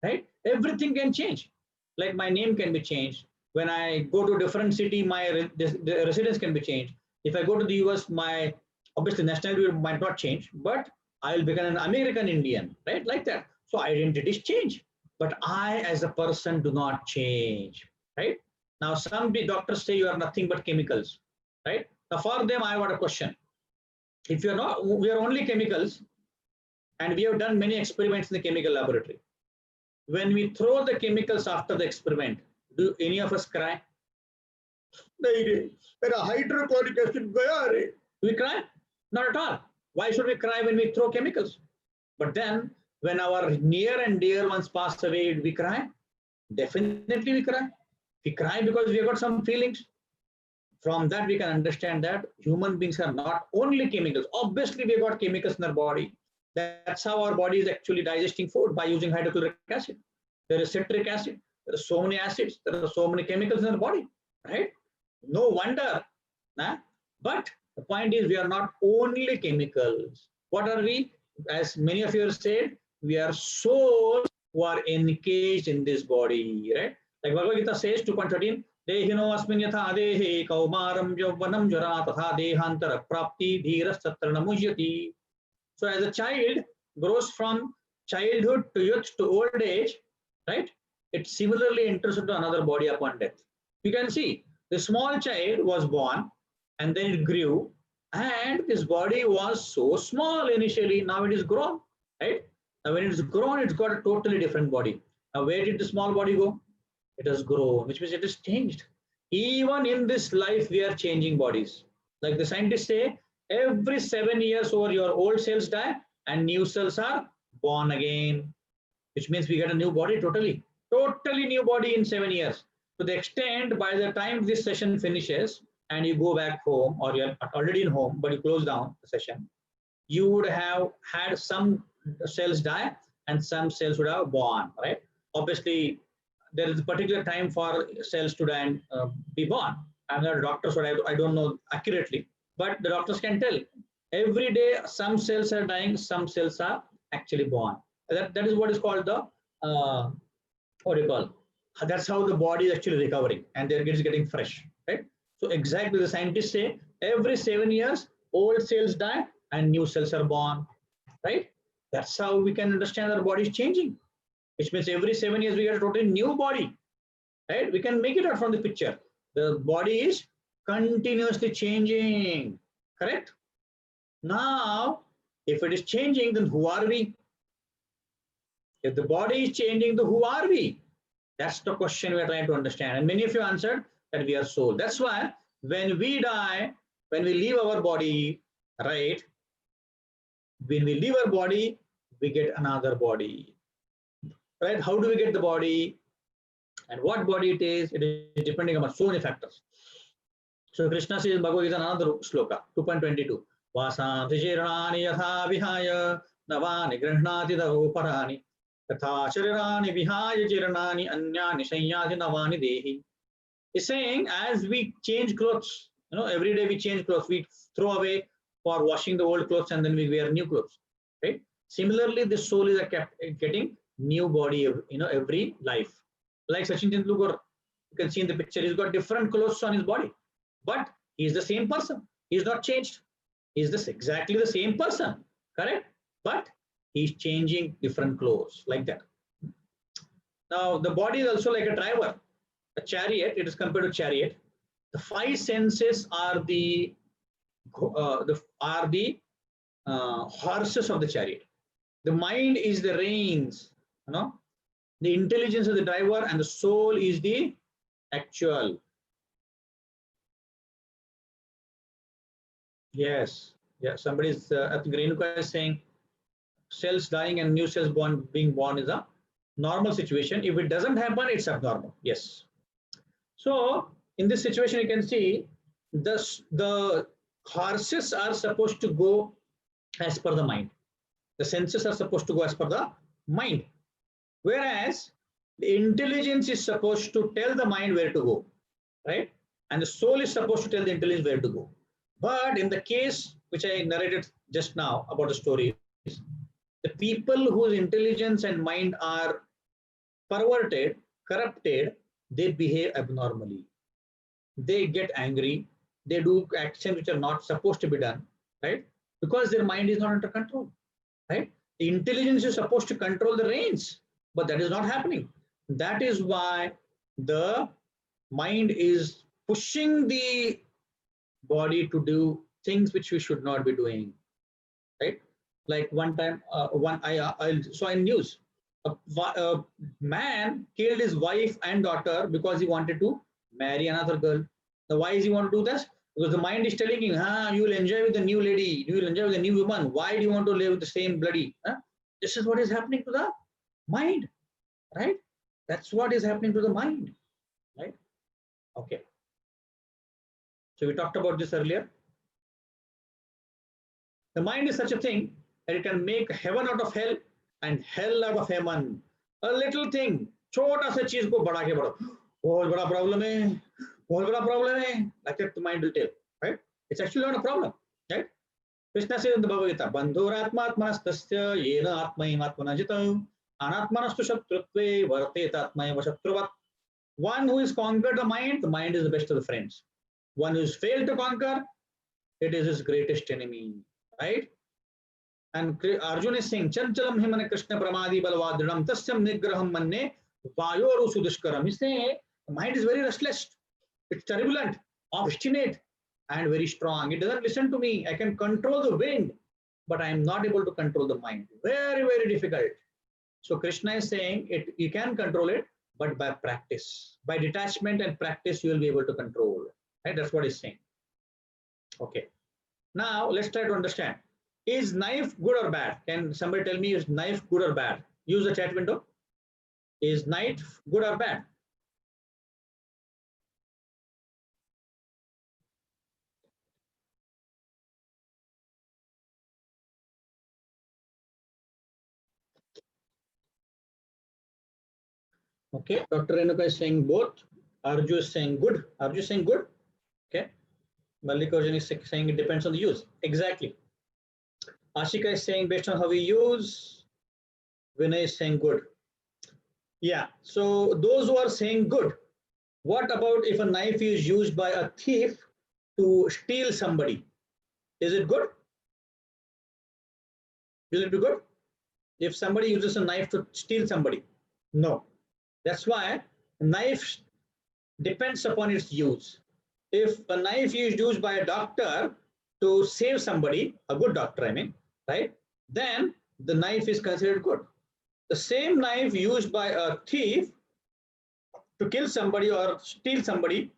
right? Everything can change. Like my name can be changed. When I go to a different city, my residence can be changed. If I go to the US, my obviously nationality might not change, but I will become an American Indian, right? Like that. So identities change, but I as a person do not change, right? Now some doctors say you are nothing but chemicals, right? Now for them, I want a question. If you're not, we are only chemicals, and we have done many experiments in the chemical laboratory. When we throw the chemicals after the experiment, do any of us cry? Hydrochloric acid, do we cry? Not at all. Why should we cry when we throw chemicals? But then when our near and dear ones pass away, we cry? Definitely we cry. We cry because we have got some feelings. From that, we can understand that human beings are not only chemicals. Obviously, we have got chemicals in our body. That's how our body is actually digesting food, by using hydrochloric acid. There is citric acid. There are so many acids. There are so many chemicals in our body, right? No wonder. Nah? But the point is, we are not only chemicals. What are we? As many of you have said, we are souls who are encaged in this body, right? Like Bhagavad Gita says, 2.13, Dehino asmin yatha dehe kaumaram yavvanam jara tatha dehantara prapti dhiras satrana mujyati. So as a child grows from childhood to youth to old age, right? It similarly enters into another body upon death. You can see the small child was born and then it grew, and this body was so small initially. Now it is grown, right? Now when it's grown, it's got a totally different body. Now where did the small body go? It has grown, which means it has changed. Even in this life, we are changing bodies. Like the scientists say, every 7 years over, your old cells die and new cells are born again, which means we get a new body totally new body in 7 years. To the extent, by the time this session finishes and you go back home, or you're already in home, but you close down the session, you would have had some cells die and some cells would have born, right? Obviously, there is a particular time for cells to die and be born. I'm not a doctor, so I don't know accurately, but the doctors can tell. Every day, some cells are dying, some cells are actually born. That is what is called the, what do you call? That's how the body is actually recovering, and it is getting fresh, right? So exactly, the scientists say every 7 years, old cells die and new cells are born, right? That's how we can understand our body is changing, which means every 7 years we get a totally new body, right? We can make it out from the picture. The body is continuously changing, correct? Now, if it is changing, then who are we? If the body is changing, then who are we? That's the question we are trying to understand. And many of you answered that we are soul. That's why when we die, when we leave our body, right? When we leave our body, we get another body, right? How do we get the body? And what body it is depending on so many factors. So Krishna says in Bhagavad Gita, another sloka, 2.22. Vasam shirani yatha vihaya navani grihnati daroparani yatha sharirani vihaya jirnani anyani sanyati navani dehi. He's saying, as we change clothes, every day we change clothes, we throw away for washing the old clothes and then we wear new clothes, right? Similarly, the soul is getting new body, every life. Like Sachin Tendulkar, you can see in the picture, he's got different clothes on his body, but he's the same person. He's not changed. He's exactly the same person, correct? But he's changing different clothes, like that. Now, the body is also like a driver. A chariot, it is compared to chariot. The 5 senses are the horses of the chariot. The mind is the reins, the intelligence of the driver, and the soul is the Actual. Yes. Yeah. Somebody's, I think Renuka is saying cells dying and new cells being born is a normal situation. If it doesn't happen, it's abnormal. Yes. So in this situation, you can see the horses are supposed to go as per the mind. The senses are supposed to go as per the mind. Whereas the intelligence is supposed to tell the mind where to go, right? And the soul is supposed to tell the intelligence where to go. But in the case which I narrated just now about the stories, the people whose intelligence and mind are perverted, corrupted, they behave abnormally. They get angry, they do actions which are not supposed to be done, right? Because their mind is not under control, right? The intelligence is supposed to control the reins, but that is not happening. That is why the mind is pushing the body to do things which we should not be doing, right? Like one time, I saw in news, a man killed his wife and daughter because he wanted to marry another girl. Now, why does he want to do this? Because the mind is telling him, you will enjoy with the new lady, you will enjoy with the new woman. Why do you want to live with the same bloody? This is what is happening to the mind, right? That's what is happening to the mind, right? Okay. So we talked about this earlier. The mind is such a thing that it can make heaven out of hell and hell out of heaven. A little thing, छोटा सा चीज को बढ़ा के बढ़ो, बहुत बड़ा problem है, बहुत बड़ा problem है. Like that, the mind will tell, right? It's actually not a problem, right? Krishna says in the Bhagavad Gita, bandhuratmatmanastasya yena atmaimatmana jitam anatmanastu shatrutve vartet atmayava shatruvat. One who has conquered the mind is the best of the friends. One who has failed to conquer, it is his greatest enemy, right? And Arjuna is saying, Chanchalam himane Krishna pramadi balvadrinam tasyam nigraham manne vayoru sudushkaram. He's saying the mind is very restless, it's turbulent, obstinate, and very strong. It doesn't listen to me. I can control the wind, but I am not able to control the mind. Very, very difficult. So Krishna is saying you can control it, but by practice. By detachment and practice, you will be able to control. Right? That's what he's saying. Okay. Now let's try to understand. Is knife good or bad? Can somebody tell me, is knife good or bad? Use the chat window. Is knife good or bad? Okay, Dr. Renuka is saying both. Arju is saying good. Arju is saying good. Okay. Mallikarjun is saying it depends on the use. Exactly. Ashika is saying based on how we use. Vinay is saying good. Yeah. So those who are saying good, what about if a knife is used by a thief to steal somebody? Is it good? Will it be good? If somebody uses a knife to steal somebody? No. That's why knife depends upon its use. If a knife is used by a doctor to save somebody, a good doctor, I mean, right? Then the knife is considered good. The same knife used by a thief to kill somebody or steal somebody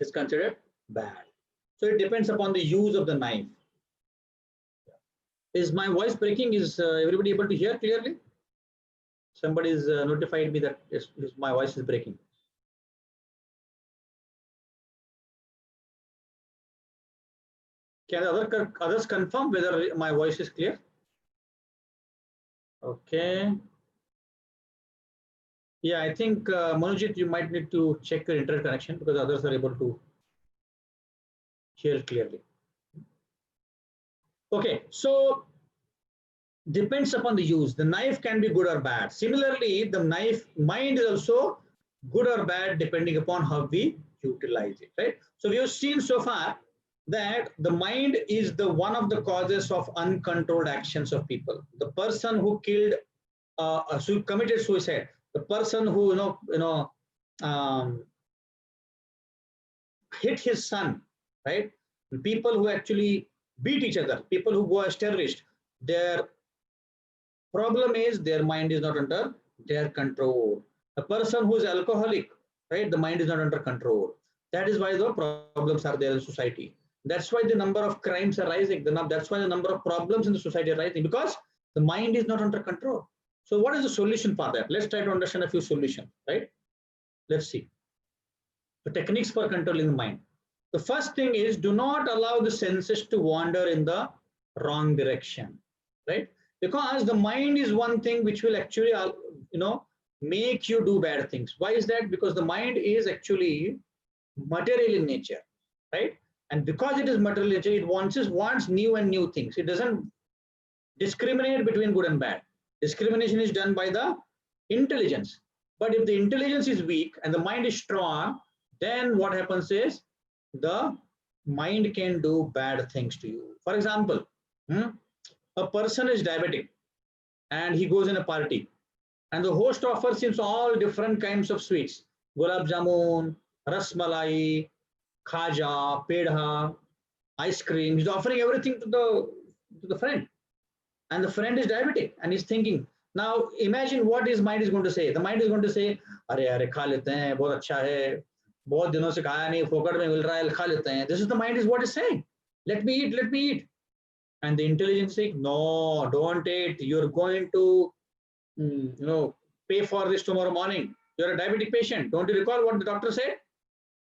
is considered bad. So it depends upon the use of the knife. Is my voice breaking? Is everybody able to hear clearly? Somebody is notified me that my voice is breaking. Can others confirm whether my voice is clear? Okay. Yeah, I think Manojit, you might need to check your internet connection because others are able to hear clearly. Okay, so depends upon the use. The knife can be good or bad. Similarly, the knife mind is also good or bad depending upon how we utilize it, right? So we have seen so far that the mind is the one of the causes of uncontrolled actions of people. The person who killed, who committed suicide, the person who hit his son, right? People who actually beat each other, people who go as terrorists, their problem is their mind is not under their control. A person who is alcoholic, right? The mind is not under control. That is why the problems are there in society. That's why the number of crimes are rising. That's why the number of problems in the society are rising, because the mind is not under control. So what is the solution for that? Let's try to understand a few solutions, right? Let's see. The techniques for controlling the mind. The first thing is, do not allow the senses to wander in the wrong direction, right? Because the mind is one thing which will actually, make you do bad things. Why is that? Because the mind is actually material in nature, right? And because it is material in nature, it wants new and new things. It doesn't discriminate between good and bad. Discrimination is done by the intelligence. But if the intelligence is weak and the mind is strong, then what happens is the mind can do bad things to you. For example, a person is diabetic and he goes in a party, and the host offers him all different kinds of sweets: gulab jamun, rasmalai, khaja, pedha, ice cream. He's offering everything to the friend, and the friend is diabetic and he's thinking. Now imagine what his mind is going to say. The mind is going to say, "Arey arey, खा लेते हैं, बहुत अच्छा है, बहुत दिनों से खाया नहीं, फोकट में मिल रहा है, खा लेते हैं." This is the mind is what is saying. Let me eat, let me eat. And the intelligence is saying, "No, don't eat. You're going to, pay for this tomorrow morning. You're a diabetic patient. Don't you recall what the doctor said?"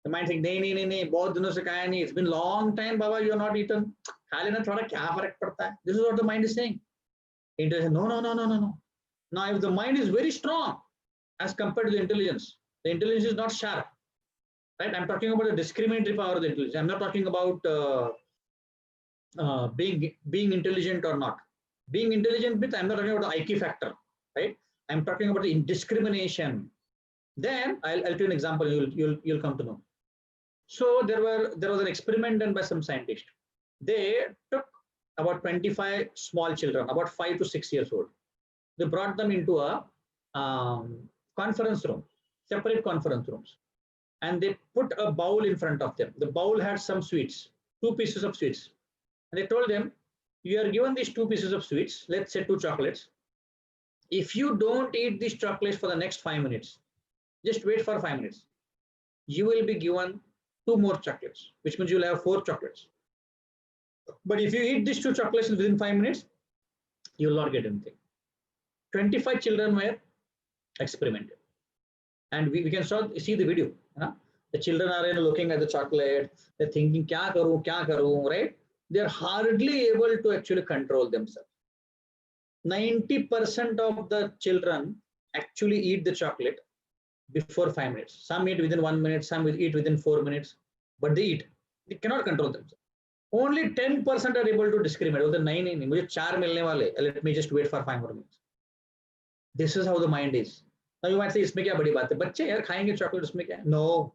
The mind saying, "नहीं नहीं नहीं नहीं, बहुत दिनों से खाया नहीं. It's been long time, Baba. You're not eaten. खा लेना थोड़ा, क्या फर्क पड़ता है?" This is what the mind is saying. Intelligence, no, no, no, no, no, no. Now, if the mind is very strong as compared to the intelligence is not sharp, right? I'm talking about the discriminatory power of the intelligence. I'm not talking about being intelligent or not. Being intelligent means I'm not talking about the IQ factor, right? I'm talking about the discrimination. Then I'll tell you an example. You'll come to know. So there was an experiment done by some scientists. They took about 25 small children, about 5 to 6 years old. They brought them into a conference room, separate conference rooms, and they put a bowl in front of them. The bowl had some sweets, 2 pieces of sweets. And they told them, "You are given these 2 pieces of sweets, let's say 2 chocolates. If you don't eat these chocolates for the next 5 minutes, just wait for 5 minutes. You will be given 2 more chocolates, which means you'll have 4 chocolates. But if you eat these 2 chocolates within 5 minutes, you will not get anything." 25 children were experimented, and we can see the video. The children are looking at the chocolate, they're thinking, kya karu, right? They're hardly able to actually control themselves. 90% of the children actually eat the chocolate before 5 minutes. Some eat within 1 minute, some will eat within 4 minutes, but they eat. They cannot control themselves. Only 10% are able to discriminate. Let me just wait for 5 more minutes. This is how the mind is. Now you might say, "Isme kya badi baat hai? Bacche yaar khayenge chocolate, usme kya?" No.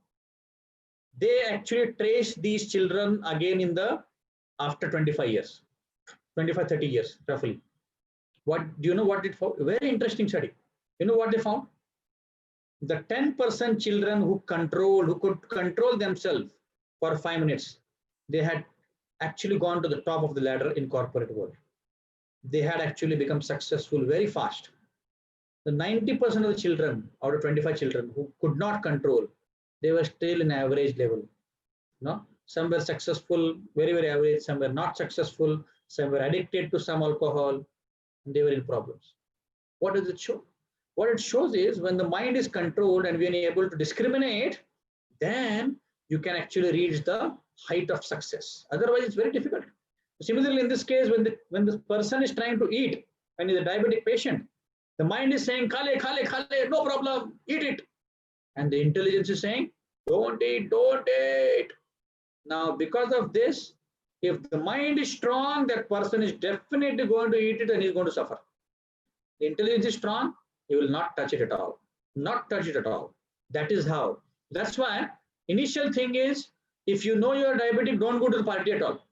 They actually trace these children again after 25 years, 25, 30 years, roughly. Do you know what it found? Very interesting study. You know what they found? The 10% children who could control themselves for 5 minutes, they had actually gone to the top of the ladder in corporate world. They had actually become successful very fast. The 90% of the children out of 25 children who could not control, they were still in average level. Some were successful, very, very average. Some were not successful. Some were addicted to some alcohol. And they were in problems. What does it show? What it shows is, when the mind is controlled and we are able to discriminate, then you can actually reach the height of success. Otherwise, it's very difficult. Similarly, in this case, when the person is trying to eat, and is a diabetic patient, the mind is saying, khale, no problem, eat it. And the intelligence is saying, don't eat. Now, because of this, if the mind is strong, that person is definitely going to eat it and he's going to suffer. The intelligence is strong, he will not touch it at all. Not touch it at all. That is how. That's why initial thing is, if you know you're diabetic, don't go to the party at all,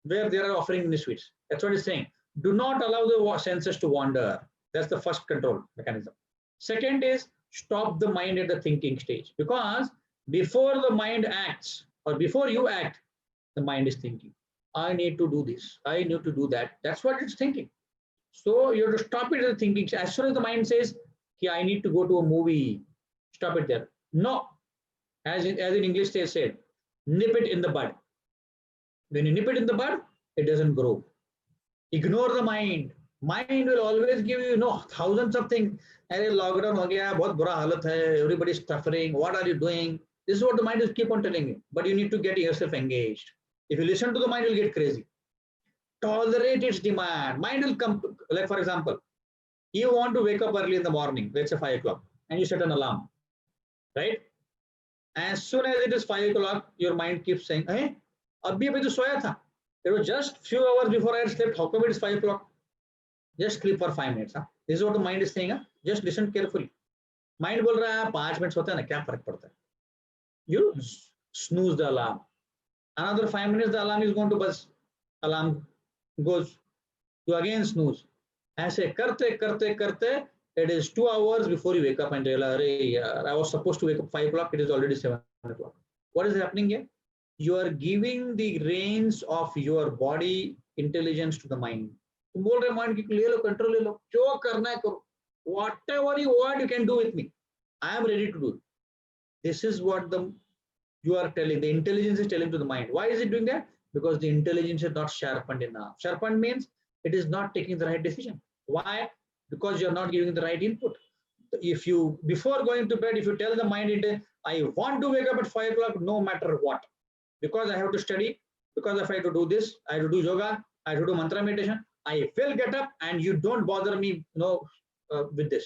where they are offering the sweets. That's what it's saying. Do not allow the senses to wander. That's the first control mechanism. Second is, stop the mind at the thinking stage, because before the mind acts or before you act, the mind is thinking, I need to do this, I need to do that. That's what it's thinking. So you have to stop it at the thinking. As soon as the mind says, I need to go to a movie, stop it there. No, as in English they said, nip it in the bud. When you nip it in the bud, it doesn't grow. Ignore the mind. Mind will always give you, thousands of things. Hey, lockdown ho gaya, bahut bura halat hai, everybody is suffering. What are you doing? This is what the mind will keep on telling you. But you need to get yourself engaged. If you listen to the mind, you'll get crazy. Tolerate its demand. Mind will come, like for example, you want to wake up early in the morning, let's say 5 o'clock, and you set an alarm, right? As soon as it is 5 o'clock, your mind keeps saying, hey, abhi abhi to soya tha. It was just few hours before I had slept. How come it is 5 o'clock? Just sleep for 5 minutes. Huh? This is what the mind is saying. Huh? Just listen carefully. Mind बोल रहा है 5 minutes होता है ना, क्या फर्क पड़ता है? You snooze the alarm. Another 5 minutes, the alarm is going to buzz. Alarm goes. You again snooze. ऐसे करते करते करते, it is 2 hours before you wake up and realize, I was supposed to wake up 5 o'clock. It is already 7 o'clock. What is happening here? You are giving the reins of your body intelligence to the mind. तुम बोल रहे mind की ले लो, control ले लो, जो करना है करो. Whatever you want, you can do with me. I am ready to do it. This is what you are telling. The intelligence is telling to the mind. Why is it doing that? Because the intelligence is not sharpened enough. Sharpened means it is not taking the right decision. Why? Because you are not giving the right input. If you, before going to bed, if you tell the mind, I want to wake up at 5 o'clock, no matter what, because I have to study, because if I have to do this, I have to do yoga, I have to do mantra meditation, I will get up, and you don't bother me, with this.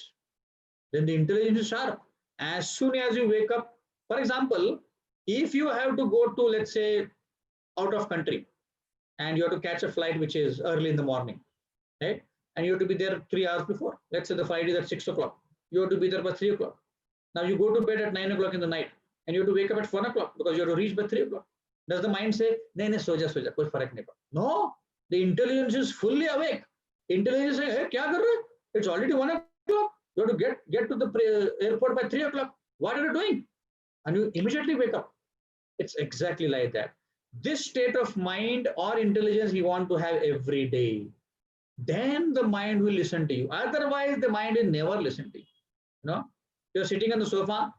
Then the intelligence is sharp. As soon as you wake up, for example, if you have to go to, let's say, out of country, and you have to catch a flight which is early in the morning, right? And you have to be there 3 hours before. Let's say the flight is at 6 o'clock. You have to be there by 3 o'clock. Now you go to bed at 9 o'clock in the night, and you have to wake up at 1 o'clock because you have to reach by 3 o'clock. Does the mind say, nahi, soja, koi farak nahi pada? No, the intelligence is fully awake. Intelligence says, hey, kya kar rahe? It's already 1 o'clock. You have to get to the airport by 3 o'clock. What are you doing? And you immediately wake up. It's exactly like that. This state of mind or intelligence you want to have every day. Then the mind will listen to you. Otherwise, the mind will never listen to you. You're sitting on the sofa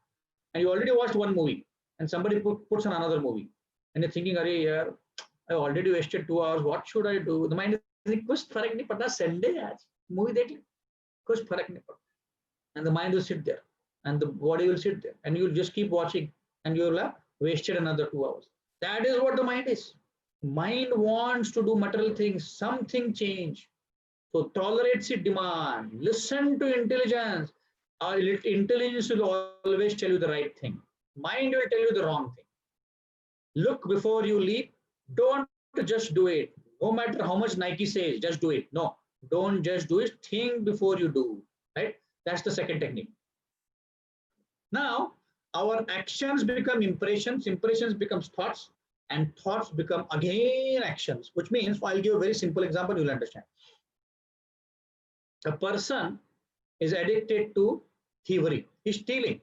and you already watched one movie, and somebody puts on another movie, and you're thinking, "Arey, I already wasted 2 hours. What should I do?" The mind is like, "Kuch farak nahi pada. Sunday aaj movie dekh le. Kuch farak nahi pada." And the mind will sit there, and the body will sit there, and you'll just keep watching, and you'll have wasted another 2 hours. That is what the mind is. Mind wants to do material things, something change. So tolerate its demand. Listen to intelligence. Intelligence will always tell you the right thing. Mind will tell you the wrong thing. Look before you leap. Don't just do it. No matter how much Nike says, just do it. No, don't just do it. Think before you do. Right? That's the second technique. Now, our actions become impressions. Impressions becomes thoughts, and thoughts become again actions. Which means, I'll give a very simple example. You'll understand. A person is addicted to thievery. He's stealing.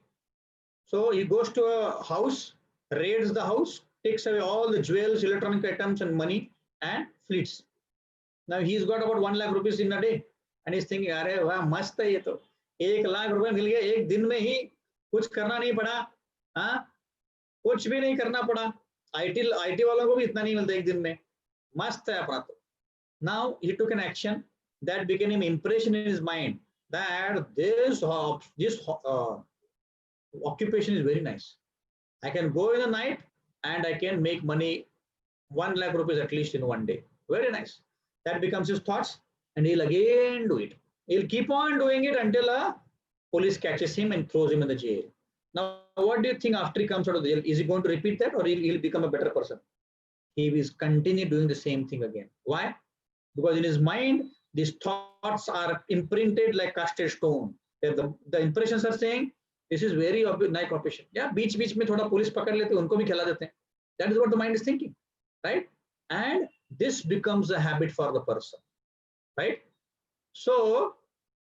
So he goes to a house, raids the house, takes away all the jewels, electronic items, and money, and flees. Now he's got about 1 lakh rupees in a day, and he's thinking, "Arey, wow, mast hai ye to. 1 lakh रुपए मिल गया एक दिन में ही, कुछ करना नहीं पड़ा, हाँ, कुछ भी नहीं करना पड़ा. IT वालों को भी इतना नहीं मिलता एक दिन में. मस्त है अपना तो." Now he took an action that became an impression in his mind that this occupation is very nice. I can go in the night and I can make money, 1 lakh rupees at least in one day. Very nice. That becomes his thoughts, and he'll again do it. He'll keep on doing it until a police catches him and throws him in the jail. Now, what do you think after he comes out of the jail? Is he going to repeat that, or he'll become a better person? He will continue doing the same thing again. Why? Because in his mind, these thoughts are imprinted like casted stone. The impressions are saying, this is very nice occupation. Yeah, beach में थोड़ा police पकड़ लेते उनको भी खिला देते हैं. That is what the mind is thinking, right? And this becomes a habit for the person, right? So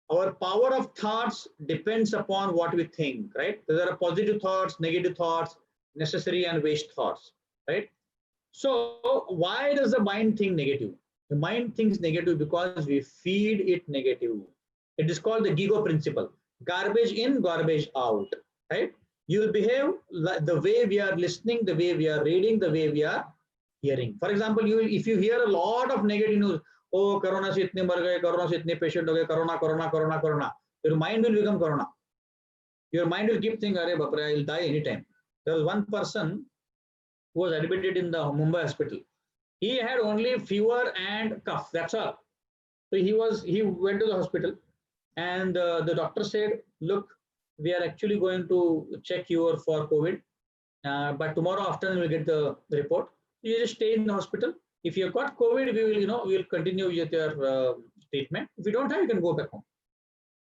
our power of thoughts depends upon what we think, right? There are positive thoughts, negative thoughts, necessary and waste thoughts, right? So why does the mind think negative? The mind thinks negative because we feed it negative. It is called the GIGO principle. Garbage in, garbage out, right? You will behave like the way we are listening, the way we are reading, the way we are hearing. For example, if you hear a lot of negative news, oh, Corona se itne mar gaye, Corona se itne patient ho gaye, Corona, Corona, Corona, Corona, your mind will become Corona. Your mind will keep thinking, Arey bapre, I will die anytime. There was one person who was admitted in the Mumbai hospital. He had only fever and cough. That's all. So he went to the hospital, and the doctor said, "Look, we are actually going to check you for COVID, but tomorrow afternoon we'll get the report. You just stay in the hospital. If you have got COVID, we will continue with your treatment. If you don't have, you can go back home."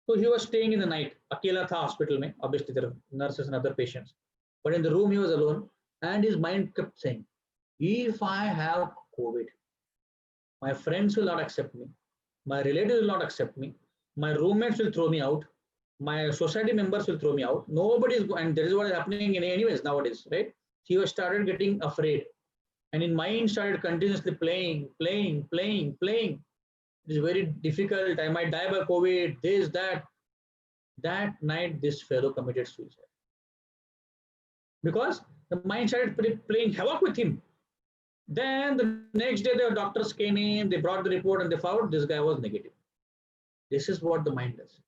So he was staying in the night. Akela tha hospital mein. Obviously, there are nurses and other patients. But in the room, he was alone. And his mind kept saying, if I have COVID, my friends will not accept me. My relatives will not accept me. My roommates will throw me out. My society members will throw me out. Nobody is going, and that is what is happening in anyways nowadays, right? He was started getting afraid. And in mind started continuously playing. It is very difficult. I might die by COVID, this, that. That night, this fellow committed suicide. Because the mind started playing havoc with him. Then the next day, the doctors came in, they brought the report, and they found this guy was negative. This is what the mind does.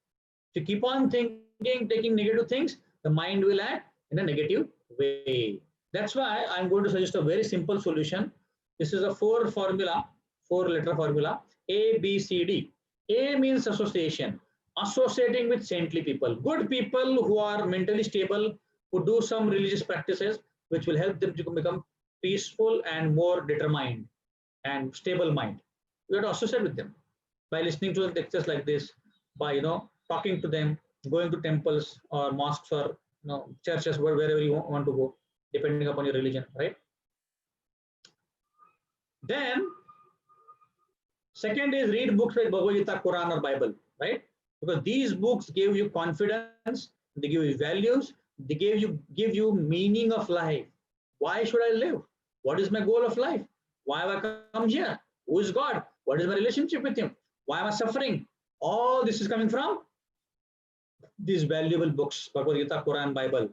If you keep on thinking, taking negative things, the mind will act in a negative way. That's why I'm going to suggest a very simple solution. This is a four-letter formula, A, B, C, D. A means association, associating with saintly people, good people who are mentally stable, who do some religious practices, which will help them to become peaceful and more determined and stable mind. You have to associate with them by listening to lectures like this, by talking to them, going to temples or mosques or churches, wherever you want to go, depending upon your religion, right? Then, second is read books like Bhagavad Gita, Quran, or Bible, right? Because these books give you confidence, they give you values, they give you meaning of life. Why should I live? What is my goal of life? Why have I come here? Who is God? What is my relationship with Him? Why am I suffering? All this is coming from these valuable books, Bhagavad Gita, Quran, Bible.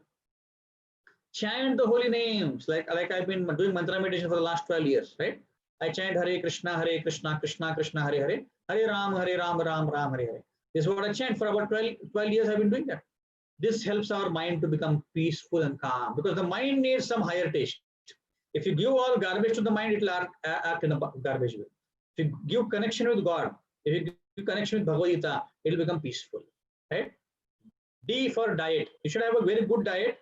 Chant the holy names, like I've been doing mantra meditation for the last 12 years, right? I chant Hare Krishna, Krishna Krishna, Hare Hare, Hare Ram, Ram Ram, Hare Hare. This is what I chant for about 12 years. I've been doing that. This helps our mind to become peaceful and calm, because the mind needs some higher taste. If you give all garbage to the mind, it will act in a garbage way. If you give connection with God, if you give connection with Bhagavad Gita, it will become peaceful, right? D for diet. You should have a very good diet.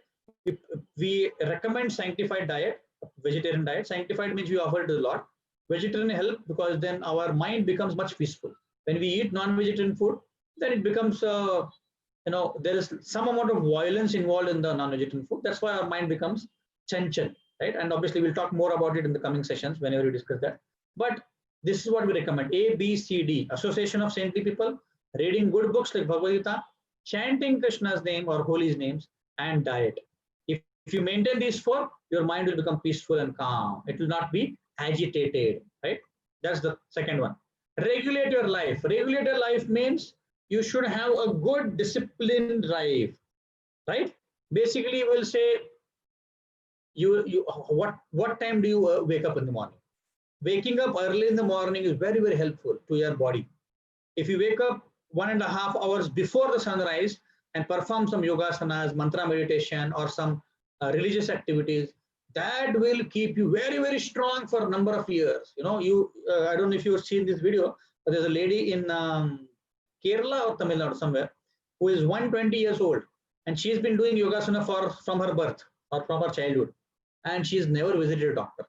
We recommend sanctified diet, vegetarian diet. Sanctified means we offer it to the Lord. Vegetarian help because then our mind becomes much peaceful. When we eat non-vegetarian food, then it becomes there is some amount of violence involved in the non-vegetarian food. That's why our mind becomes chanchal, right? And obviously we'll talk more about it in the coming sessions whenever we discuss that. But this is what we recommend: A, B, C, D. Association of saintly people, reading good books like Bhagavad Gita, chanting Krishna's name or holy names, and diet. If you maintain these four, your mind will become peaceful and calm. It will not be agitated, right? That's the second one. Regulate your life. Regulate your life means you should have a good disciplined life, right? Basically, we'll say what time do you wake up in the morning? Waking up early in the morning is very, very helpful to your body. If you wake up 1.5 hours before the sunrise and perform some yogasanas, mantra meditation, or some religious activities, that will keep you very, very strong for a number of years. I don't know if you've seen this video, but there's a lady in Kerala or Tamil Nadu somewhere who is 120 years old, and she's been doing yogasana from her birth or from her childhood, and she's never visited a doctor.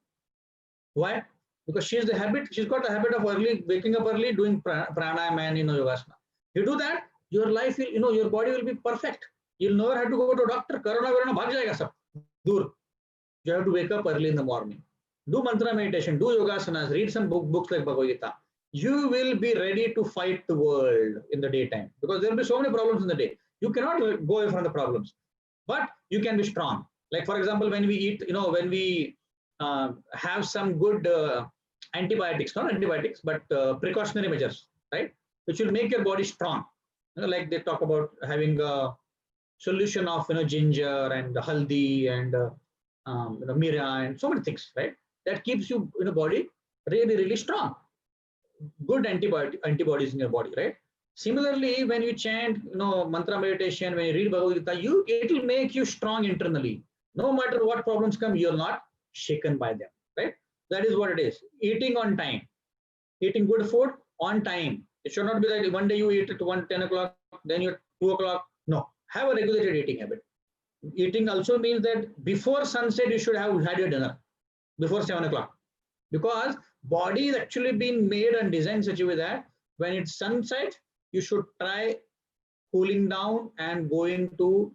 Why? Because she's got the habit of waking up early, doing pranayama and yogasana. You do that, your life will, your body will be perfect. You'll never have to go to a doctor. Corona bhag jayega sab dur. You have to wake up early in the morning. Do mantra meditation, do yogasanas, read some books like Bhagavad Gita. You will be ready to fight the world in the daytime, because there will be so many problems in the day. You cannot go away from the problems, but you can be strong. Like, for example, when we eat, when we have some good antibiotics, not antibiotics, but precautionary measures, right? Which will make your body strong. Like they talk about having solution of ginger and haldi and mira and so many things, right? That keeps you in the body really, really strong. Good antibodies in your body, right? Similarly, when you chant, mantra meditation, when you read Bhagavad Gita, it will make you strong internally. No matter what problems come, you're not shaken by them, right? That is what it is. Eating on time, eating good food on time. It should not be that one day you eat at 10 o'clock, then you're 2 o'clock. No, have a regulated eating habit. Eating also means that before sunset, you should have had your dinner before 7 o'clock, because body is actually being made and designed such a way that when it's sunset, you should try cooling down and going to,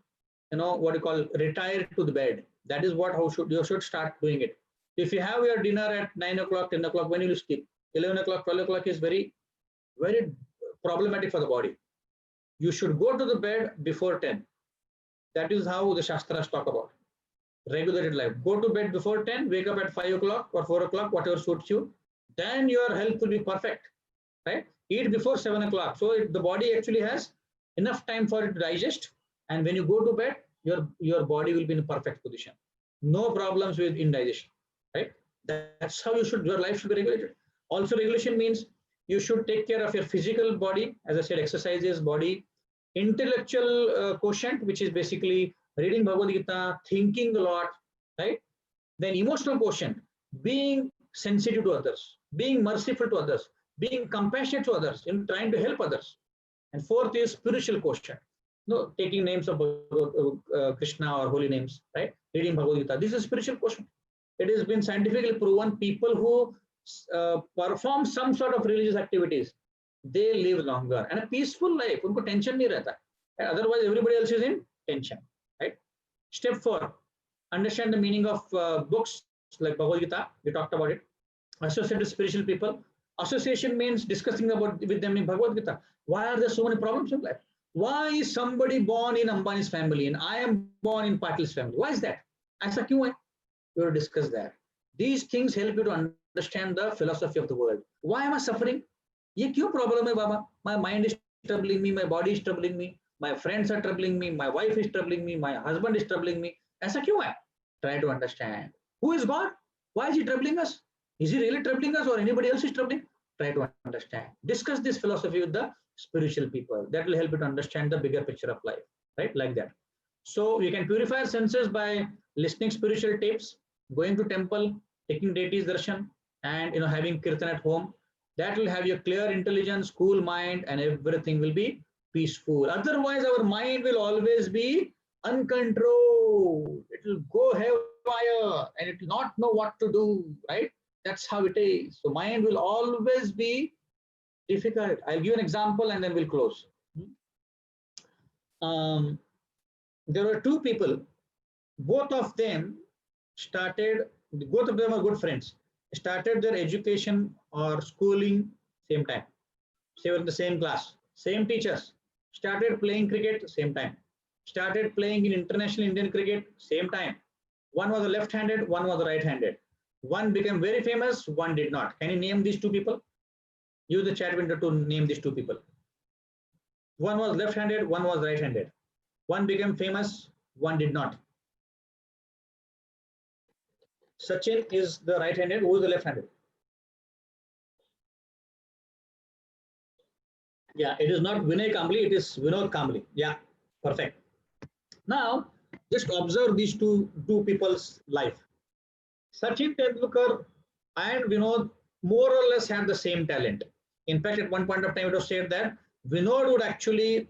what you call retire to the bed. That is what you should start doing it. If you have your dinner at 9 o'clock, 10 o'clock, when you will sleep? 11 o'clock, 12 o'clock is very, very problematic for the body. You should go to the bed before 10. That is how the Shastras talk about. Regulated life. Go to bed before 10, wake up at 5 o'clock or 4 o'clock, whatever suits you. Then your health will be perfect, right? Eat before 7 o'clock. So the body actually has enough time for it to digest. And when you go to bed, your body will be in a perfect position. No problems with indigestion, right? That's how your life should be regulated. Also, regulation means you should take care of your physical body. As I said, exercises, body, intellectual quotient, which is basically reading Bhagavad Gita, thinking a lot, right? Then emotional quotient, being sensitive to others, being merciful to others, being compassionate to others, trying to help others. And fourth is spiritual quotient, taking names of Krishna or holy names, right? Reading Bhagavad Gita. This is spiritual quotient. It has been scientifically proven people who perform some sort of religious activities, they live longer and a peaceful life. Unko tension nahi rehta. Otherwise, everybody else is in tension, right? Step 4, understand the meaning of books like Bhagavad Gita. We talked about it. Associate with spiritual people. Association means discussing with them in Bhagavad Gita. Why are there so many problems in life? Why is somebody born in Ambani's family and I am born in Patil's family? Why is that? Aisa kyun hai? We will discuss that. These things help you to understand the philosophy of the world. Why am I suffering? Ye kyun problem hai, Baba? My mind is troubling me, my body is troubling me, my friends are troubling me, my wife is troubling me, my husband is troubling me. Aisa kyun hai? Try to understand. Who is God? Why is he troubling us? Is he really troubling us or anybody else is troubling? Try to understand. Discuss this philosophy with the spiritual people. That will help you to understand the bigger picture of life, right? Like that. So you can purify your senses by listening spiritual tapes, going to temple, taking deities darshan, and having kirtan at home. That will have your clear intelligence, cool mind, and everything will be peaceful. Otherwise, our mind will always be uncontrolled. It will go haywire and it will not know what to do, right? That's how it is. So mind will always be difficult. I'll give an example and then we'll close. There were two people. Both of them are good friends. Started their education or schooling same time. They were in the same class, same teachers. Started playing cricket same time. Started playing in international Indian cricket same time. One was a left-handed, one was a right-handed. One became very famous, one did not. Can you name these two people? Use the chat window to name these two people. One was left-handed, one was right-handed. One became famous, one did not. Sachin is the right-handed. Who is the left-handed? Yeah, it is not Vinay Kambli, it is Vinod Kambli. Yeah, perfect. Now, just observe these two people's life. Sachin Tendulkar and Vinod more or less had the same talent. In fact, at one point of time, it was said that Vinod would actually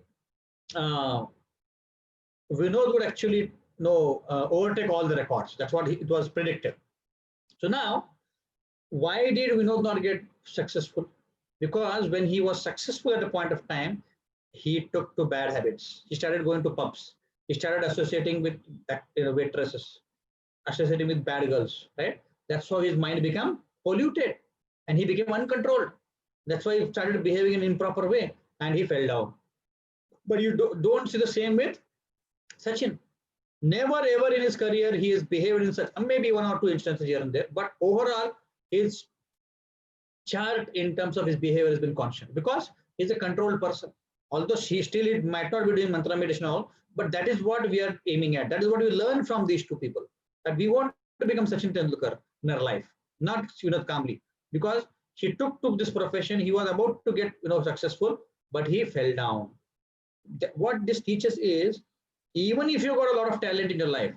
overtake all the records. That's what it was predicted. So now, why did Vinod not get successful? Because when he was successful at a point of time, he took to bad habits. He started going to pubs. He started associating with waitresses, associating with bad girls, right? That's how his mind became polluted and he became uncontrolled. That's why he started behaving in an improper way and he fell down. But you don't see the same with Sachin. Never ever in his career he has behaved in such, maybe one or two instances here and there, but overall his chart in terms of his behavior has been constant because he's a controlled person. Although it might not be doing mantra meditation all, but that is what we are aiming at. That is what we learn from these two people. That we want to become Sachin Tendulkar in our life, not Srinath Kambli, because he took this profession. He was about to get successful, but he fell down. What this teaches is, even if you got a lot of talent in your life,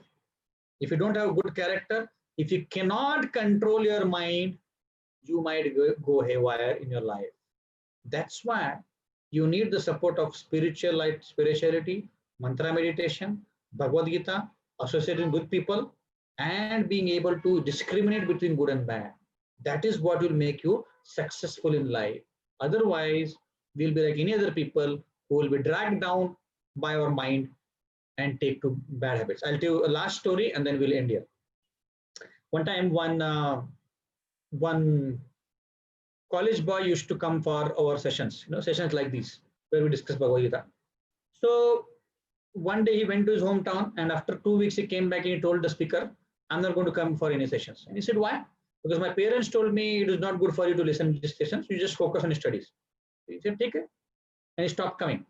if you don't have a good character, if you cannot control your mind, you might go haywire in your life. That's why you need the support of spirituality, mantra meditation, Bhagavad Gita, associating with people, and being able to discriminate between good and bad. That is what will make you successful in life. Otherwise, we'll be like any other people who will be dragged down by our mind and take to bad habits. I'll tell you a last story and then we'll end here. One time, one college boy used to come for our sessions, sessions like these, where we discuss Bhagavad Gita. So one day he went to his hometown, and after 2 weeks he came back and he told the speaker, I'm not going to come for any sessions. And he said, why? Because my parents told me it is not good for you to listen to these sessions. You just focus on studies. He said, take it. And he stopped coming.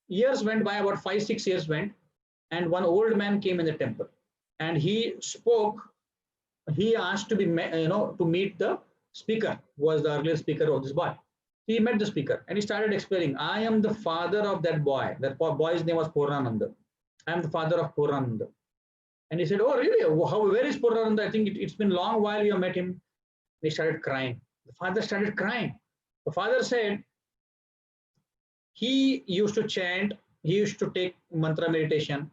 Years went by, about 5-6 years went, and one old man came in the temple, and he spoke. He asked to be, to meet the speaker, who was the earlier speaker of this boy. He met the speaker and he started explaining, I am the father of that boy. That boy's name was Purnananda. I am the father of Purnananda. And he said, oh, really? Where is Purnananda? I think it's been a long while you have met him. And he started crying. The father started crying. The father said, he used to chant, he used to take mantra meditation,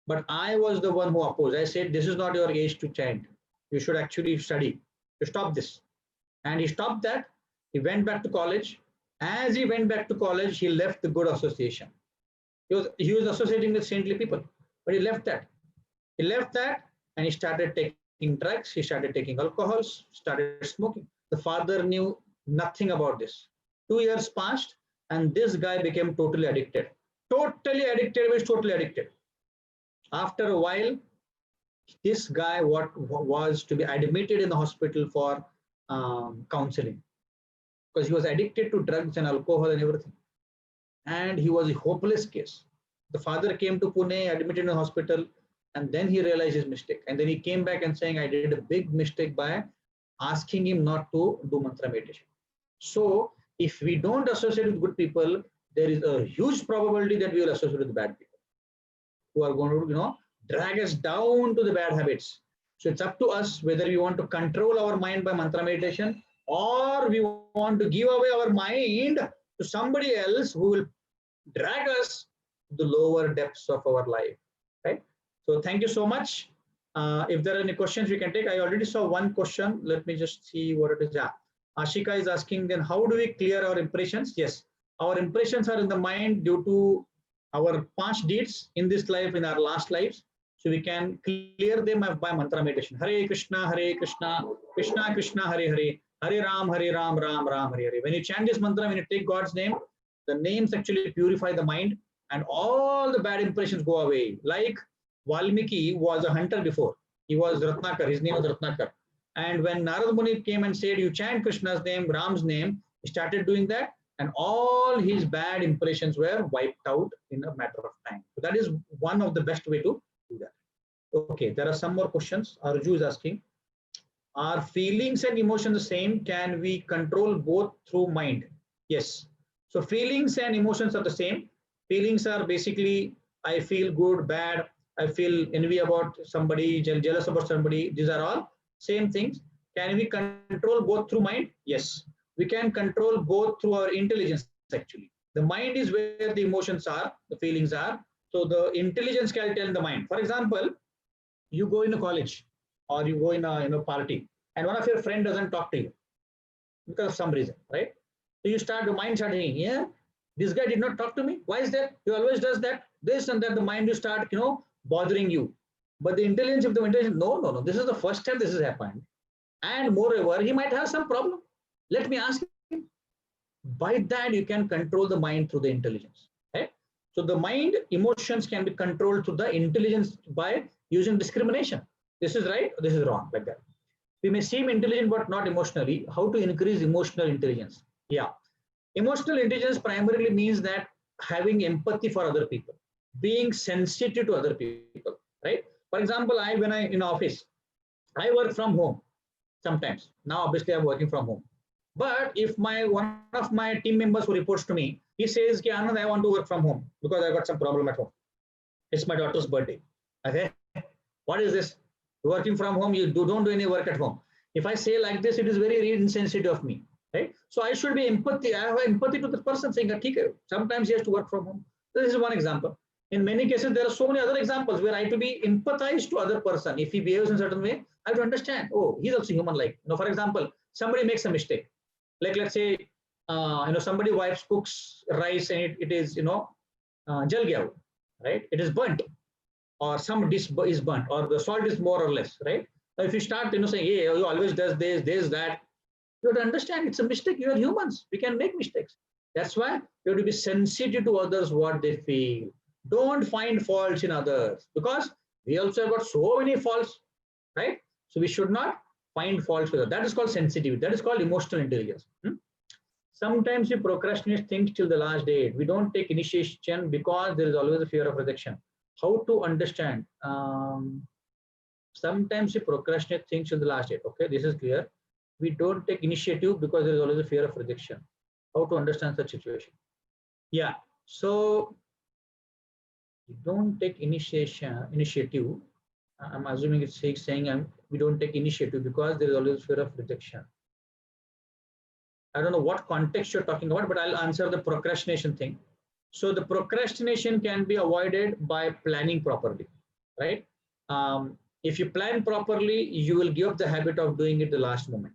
but I was the one who opposed. I said, this is not your age to chant. You should actually study. You stop this. And he stopped that. He went back to college. As he went back to college, he left the good association. He was associating with saintly people, but he left that. He left that and he started taking drugs. He started taking alcohols, started smoking. The father knew nothing about this. 2 years passed and this guy became totally addicted. Totally addicted means totally addicted. After a while, this guy was to be admitted in the hospital for counseling, because he was addicted to drugs and alcohol and everything. And he was a hopeless case. The father came to Pune, admitted in the hospital, and then he realized his mistake. And then he came back and saying, I did a big mistake by asking him not to do mantra meditation. So if we don't associate with good people, there is a huge probability that we will associate with bad people who are going to, drag us down to the bad habits. So it's up to us whether we want to control our mind by mantra meditation, or we want to give away our mind to somebody else who will drag us to the lower depths of our life. Right? So thank you so much. If there are any questions we can take, I already saw one question. Let me just see what it is. Yeah. Ashika is asking, then how do we clear our impressions? Yes, our impressions are in the mind due to our past deeds in this life, in our last lives. So we can clear them by mantra meditation. Hare Krishna, Krishna Krishna, Hare Hare, Hare Ram, Ram Ram, Hare Hare. When you chant this mantra, when you take God's name, the names actually purify the mind and all the bad impressions go away. Like Valmiki was a hunter before. He was Ratnakar, his name was Ratnakar. And when Narad Muni came and said, you chant Krishna's name, Ram's name, he started doing that. And all his bad impressions were wiped out in a matter of time. So that is one of the best way to do that. Okay, there are some more questions. Arju is asking, are feelings and emotions the same? Can we control both through mind? Yes. So feelings and emotions are the same. Feelings are basically, I feel good, bad, I feel envy about somebody, jealous about somebody. These are all same things. Can we control both through mind? Yes. We can control both through our intelligence actually. The mind is where the emotions are, the feelings are. So the intelligence can tell the mind. For example, you go in a college or you go in a party and one of your friend doesn't talk to you because of some reason, right? So you start, the mind starting, yeah, this guy did not talk to me. Why is that? He always does that, this and that. The mind will start, bothering you. But the intelligence of the intelligence, no, this is the first time this has happened. And moreover, he might have some problem. Let me ask him. By that, you can control the mind through the intelligence. Right? So the mind, emotions can be controlled through the intelligence by using discrimination. This is right, this is wrong, like that. We may seem intelligent, but not emotionally. How to increase emotional intelligence? Yeah. Emotional intelligence primarily means that having empathy for other people, being sensitive to other people, right? For example, when I in office, I work from home sometimes. Now, obviously, I'm working from home. But if one of my team members who reports to me, he says, Anand, I want to work from home because I got some problem at home. It's my daughter's birthday. Okay, what is this? Working from home, you don't do any work at home. If I say like this, it is very insensitive of me, right? So I should be empathy. I have empathy to the person saying, sometimes he has to work from home. This is one example. In many cases, there are so many other examples where I have to be empathized to other person. If he behaves in a certain way, I have to understand, oh, he's also human like. For example, somebody makes a mistake. Like, let's say, somebody wife cooks rice and it is, jal gaya, right? It is burnt, or some dish is burnt, or the salt is more or less, right? Now, if you start, saying, hey, you always does this, that, you have to understand it's a mistake. You are humans. We can make mistakes. That's why you have to be sensitive to others, what they feel. Don't find faults in others, because we also have got so many faults, right? So we should not find faults with others. That is called sensitivity. That is called emotional intelligence. Sometimes we procrastinate things till the last date. We don't take initiation because there is always a fear of rejection. How to understand? Sometimes we procrastinate things till the last date. Okay, this is clear. We don't take initiative because there is always a fear of rejection. How to understand such situation? Yeah. So we don't take initiative. I'm assuming it's saying we don't take initiative because there is always fear of rejection. I don't know what context you're talking about, but I'll answer the procrastination thing. So the procrastination can be avoided by planning properly, right? If you plan properly, you will give up the habit of doing it the last moment,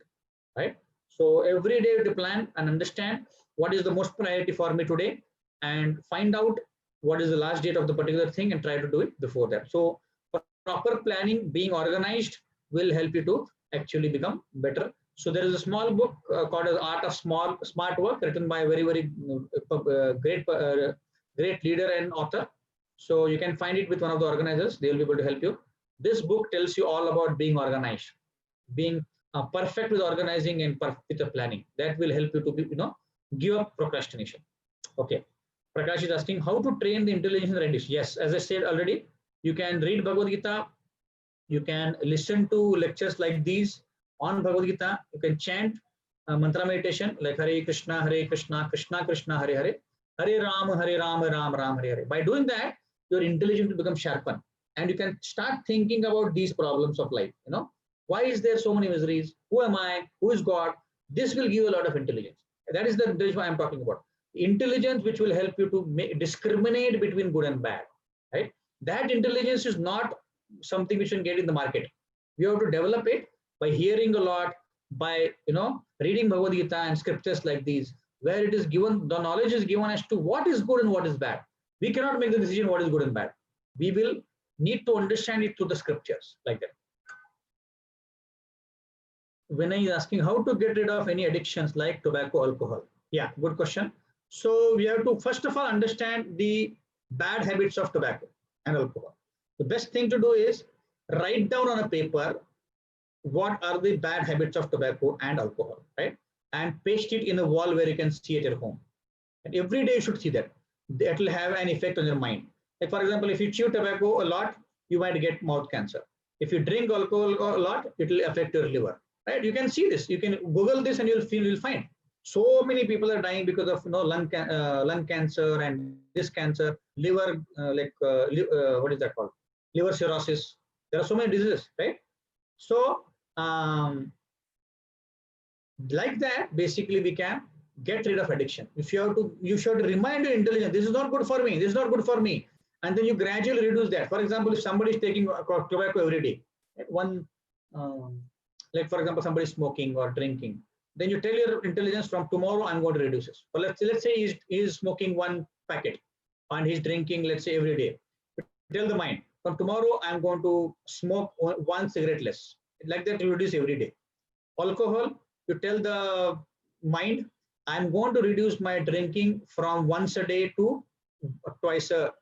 right? So every day you plan and understand what is the most priority for me today, and find out what is the last date of the particular thing and try to do it before that. So proper planning, being organized, will help you to actually become better. So there is a small book called The Art of Smart Work, written by a very great leader and author. So you can find it with one of the organizers. They will be able to help you. This book tells you all about being organized, being perfect with organizing and perfect with the planning. That will help you to be, give up procrastination. Okay. Prakash is asking how to train the intelligence in rendition. Yes, as I said already, you can read Bhagavad Gita. You can listen to lectures like these on Bhagavad Gita. You can chant mantra meditation like Hare Krishna, Krishna Krishna, Hare Hare, Hare Ram, Ram Ram, Hare Hare. By doing that, your intelligence will become sharpened, and you can start thinking about these problems of life. Why is there so many miseries? Who am I? Who is God? This will give you a lot of intelligence. That is the intelligence I am talking about. Intelligence which will help you to discriminate between good and bad, right? That intelligence is not something which you can get in the market. You have to develop it by hearing a lot, by reading Bhagavad Gita and scriptures like these, where it is given, the knowledge is given as to what is good and what is bad. We cannot make the decision what is good and bad. We will need to understand it through the scriptures like that. Vinay is asking how to get rid of any addictions like tobacco, alcohol. Yeah, good question. So we have to first of all understand the bad habits of tobacco and alcohol. The best thing to do is write down on a paper what are the bad habits of tobacco and alcohol, right? And paste it in a wall where you can see it at home. And every day you should see that. That will have an effect on your mind. Like for example, if you chew tobacco a lot, you might get mouth cancer. If you drink alcohol a lot, it will affect your liver, right? You can see this. You can Google this and you'll find. So many people are dying because of lung cancer and this cancer, liver, what is that called? Liver cirrhosis. There are so many diseases, right? So like that, basically we can get rid of addiction. If you should remind your intelligence, this is not good for me, this is not good for me. And then you gradually reduce that. For example, if somebody is taking tobacco every day, like for example, somebody is smoking or drinking, then you tell your intelligence from tomorrow, I'm going to reduce this. But let's say he is smoking one packet and he's drinking, let's say every day. Tell the mind, from tomorrow, I'm going to smoke one cigarette less. Like that, you reduce every day. Alcohol, you tell the mind, I'm going to reduce my drinking from once a day to twice a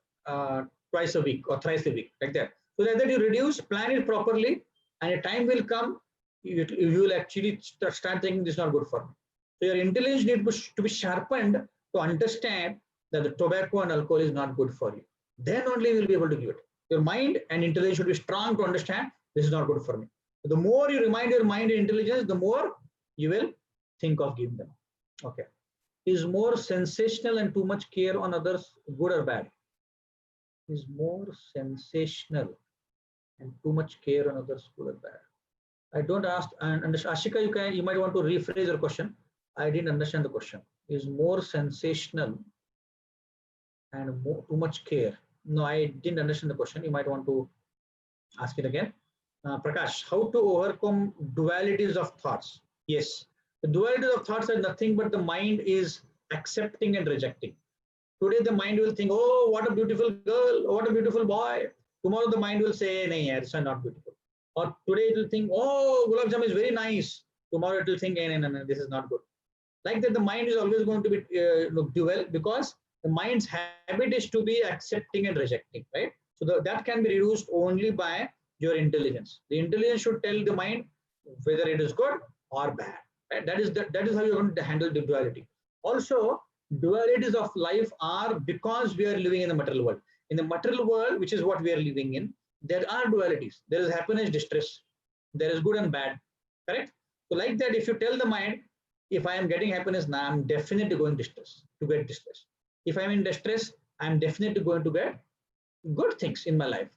week or thrice a week, like that. So that you reduce, plan it properly, and a time will come, you will actually start thinking this is not good for me. So your intelligence needs to be sharpened to understand that the tobacco and alcohol is not good for you. Then only you will be able to give it. Your mind and intelligence should be strong to understand this is not good for me. The more you remind your mind and intelligence, the more you will think of giving them. Okay. Is more sensational and too much care on others good or bad? Is more sensational and too much care on others good or bad? I don't ask. And Ashika, you might want to rephrase your question. I didn't understand the question. Is more sensational and too much care? No, I didn't understand the question. You might want to ask it again. Prakash, how to overcome dualities of thoughts? Yes, the dualities of thoughts are nothing but the mind is accepting and rejecting. Today the mind will think, oh, what a beautiful girl, what a beautiful boy. Tomorrow the mind will say, no, it's not beautiful. Or today it will think, oh, gulab jam is very nice. Tomorrow it will think, no, this is not good. Like that, the mind is always going to be dual, because the mind's habit is to be accepting and rejecting, right? So that can be reduced only by your intelligence. The intelligence should tell the mind whether it is good or bad. Right? That is how you're going to handle the duality. Also, dualities of life are because we are living in the material world. In the material world, which is what we are living in, there are dualities. There is happiness, distress. There is good and bad. Correct? So like that, if you tell the mind, if I am getting happiness now, I'm definitely going to get distress. If I'm in distress, I'm definitely going to get good things in my life.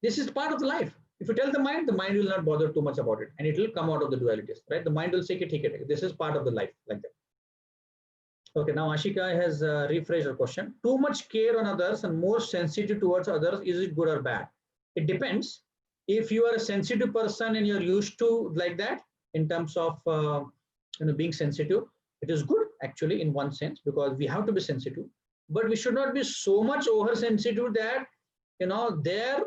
This is part of the life. If you tell the mind will not bother too much about it, and it will come out of the dualities, right? The mind will say, this is part of the life, like that. Okay, now Ashika has rephrased her question. Too much care on others and more sensitive towards others, is it good or bad? It depends. If you are a sensitive person and you're used to like that, in terms of being sensitive, it is good actually in one sense, because we have to be sensitive, but we should not be so much oversensitive that their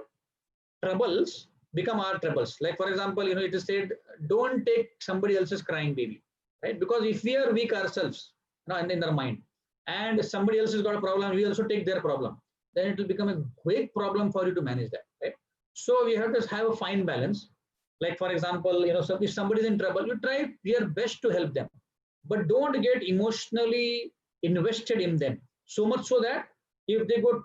troubles become our troubles. Like for example, it is said, don't take somebody else's crying baby, right? Because if we are weak ourselves, in our mind, and somebody else has got a problem, we also take their problem, then it will become a great problem for you to manage that, right? So we have to have a fine balance. Like for example, so if somebody is in trouble, you try your best to help them, but don't get emotionally invested in them so much so that if they're going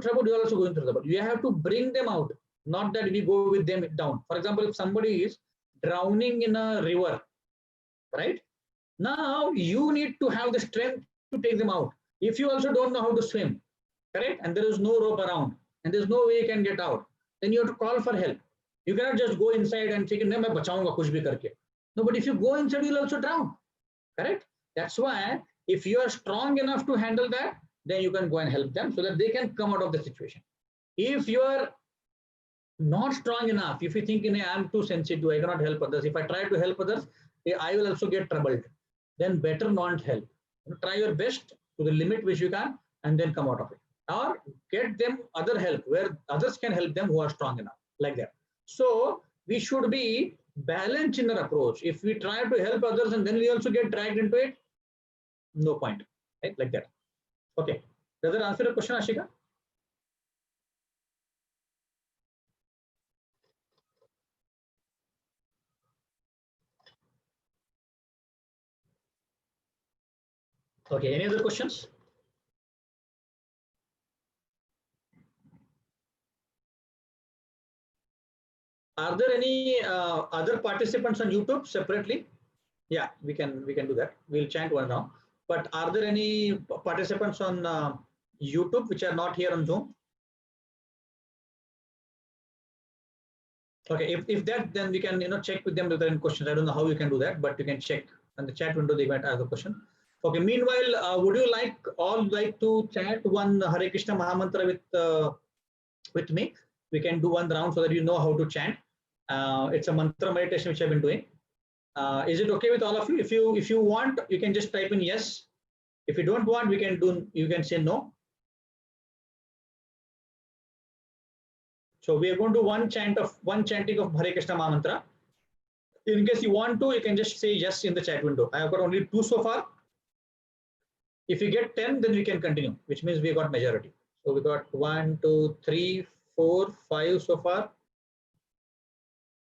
to trouble, you're also going through trouble. You have to bring them out, not that we go with them down. For example, if somebody is drowning in a river, right? Now you need to have the strength to take them out. If you also don't know how to swim, correct, and there is no rope around, and there's no way you can get out, then you have to call for help. You cannot just go inside and think, "No, main bachaunga kuch bhi karke." No, but if you go inside, you'll also drown. Correct? That's why if you are strong enough to handle that, then you can go and help them so that they can come out of the situation. If you are not strong enough, if you think, I'm too sensitive, I cannot help others. If I try to help others, I will also get troubled. Then better not help. Try your best to the limit which you can, and then come out of it. Or get them other help where others can help them who are strong enough, like that. So we should be balanced in our approach. If we try to help others and then we also get dragged into it, no point, right? Like that. Okay. Does that answer the question, Ashika? Okay. Any other questions? Are there any other participants on YouTube separately? Yeah, we can do that. We'll chant one now. But are there any participants on YouTube which are not here on Zoom? Okay, if that, then we can check with them if there are any questions. I don't know how you can do that, but you can check on the chat window. They might ask a question. Okay. Meanwhile, would you all like to chant one Hare Krishna Mahamantra with me? We can do one round so that you know how to chant. It's a mantra meditation which I've been doing. Is it okay with all of you? If you want, you can just type in yes. If you don't want, you can say no. So we are going to do one chanting of Hare Krishna Mahamantra. In case you want to, you can just say yes in the chat window. I have got only 2 so far. If you get 10, then we can continue, which means we got majority. So we got 1, 2, 3, 4, 5 so far.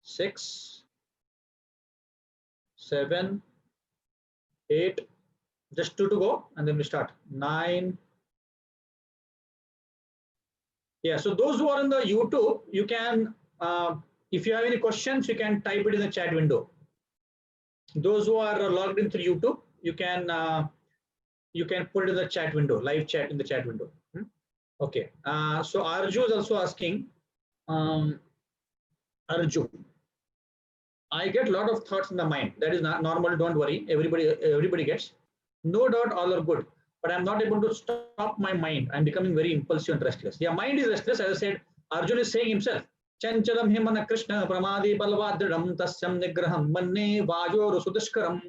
6, 7, 8, just 2 to go, and then we start. 9, Yeah, so those who are on the YouTube, you can, if you have any questions, you can type it in the chat window. Those who are logged in through YouTube, you can put it in the chat window, live chat in the chat window. Okay. So Arju is also asking, Arju, I get a lot of thoughts in the mind. That is not normal. Don't worry. Everybody gets. No doubt, all are good. But I'm not able to stop my mind. I'm becoming very impulsive and restless. Yeah, mind is restless. As I said, Arjun is saying himself. Chanchalam himana Krishna pramadi balvadridam tasyam nigraham manne vajo rusudashkaram.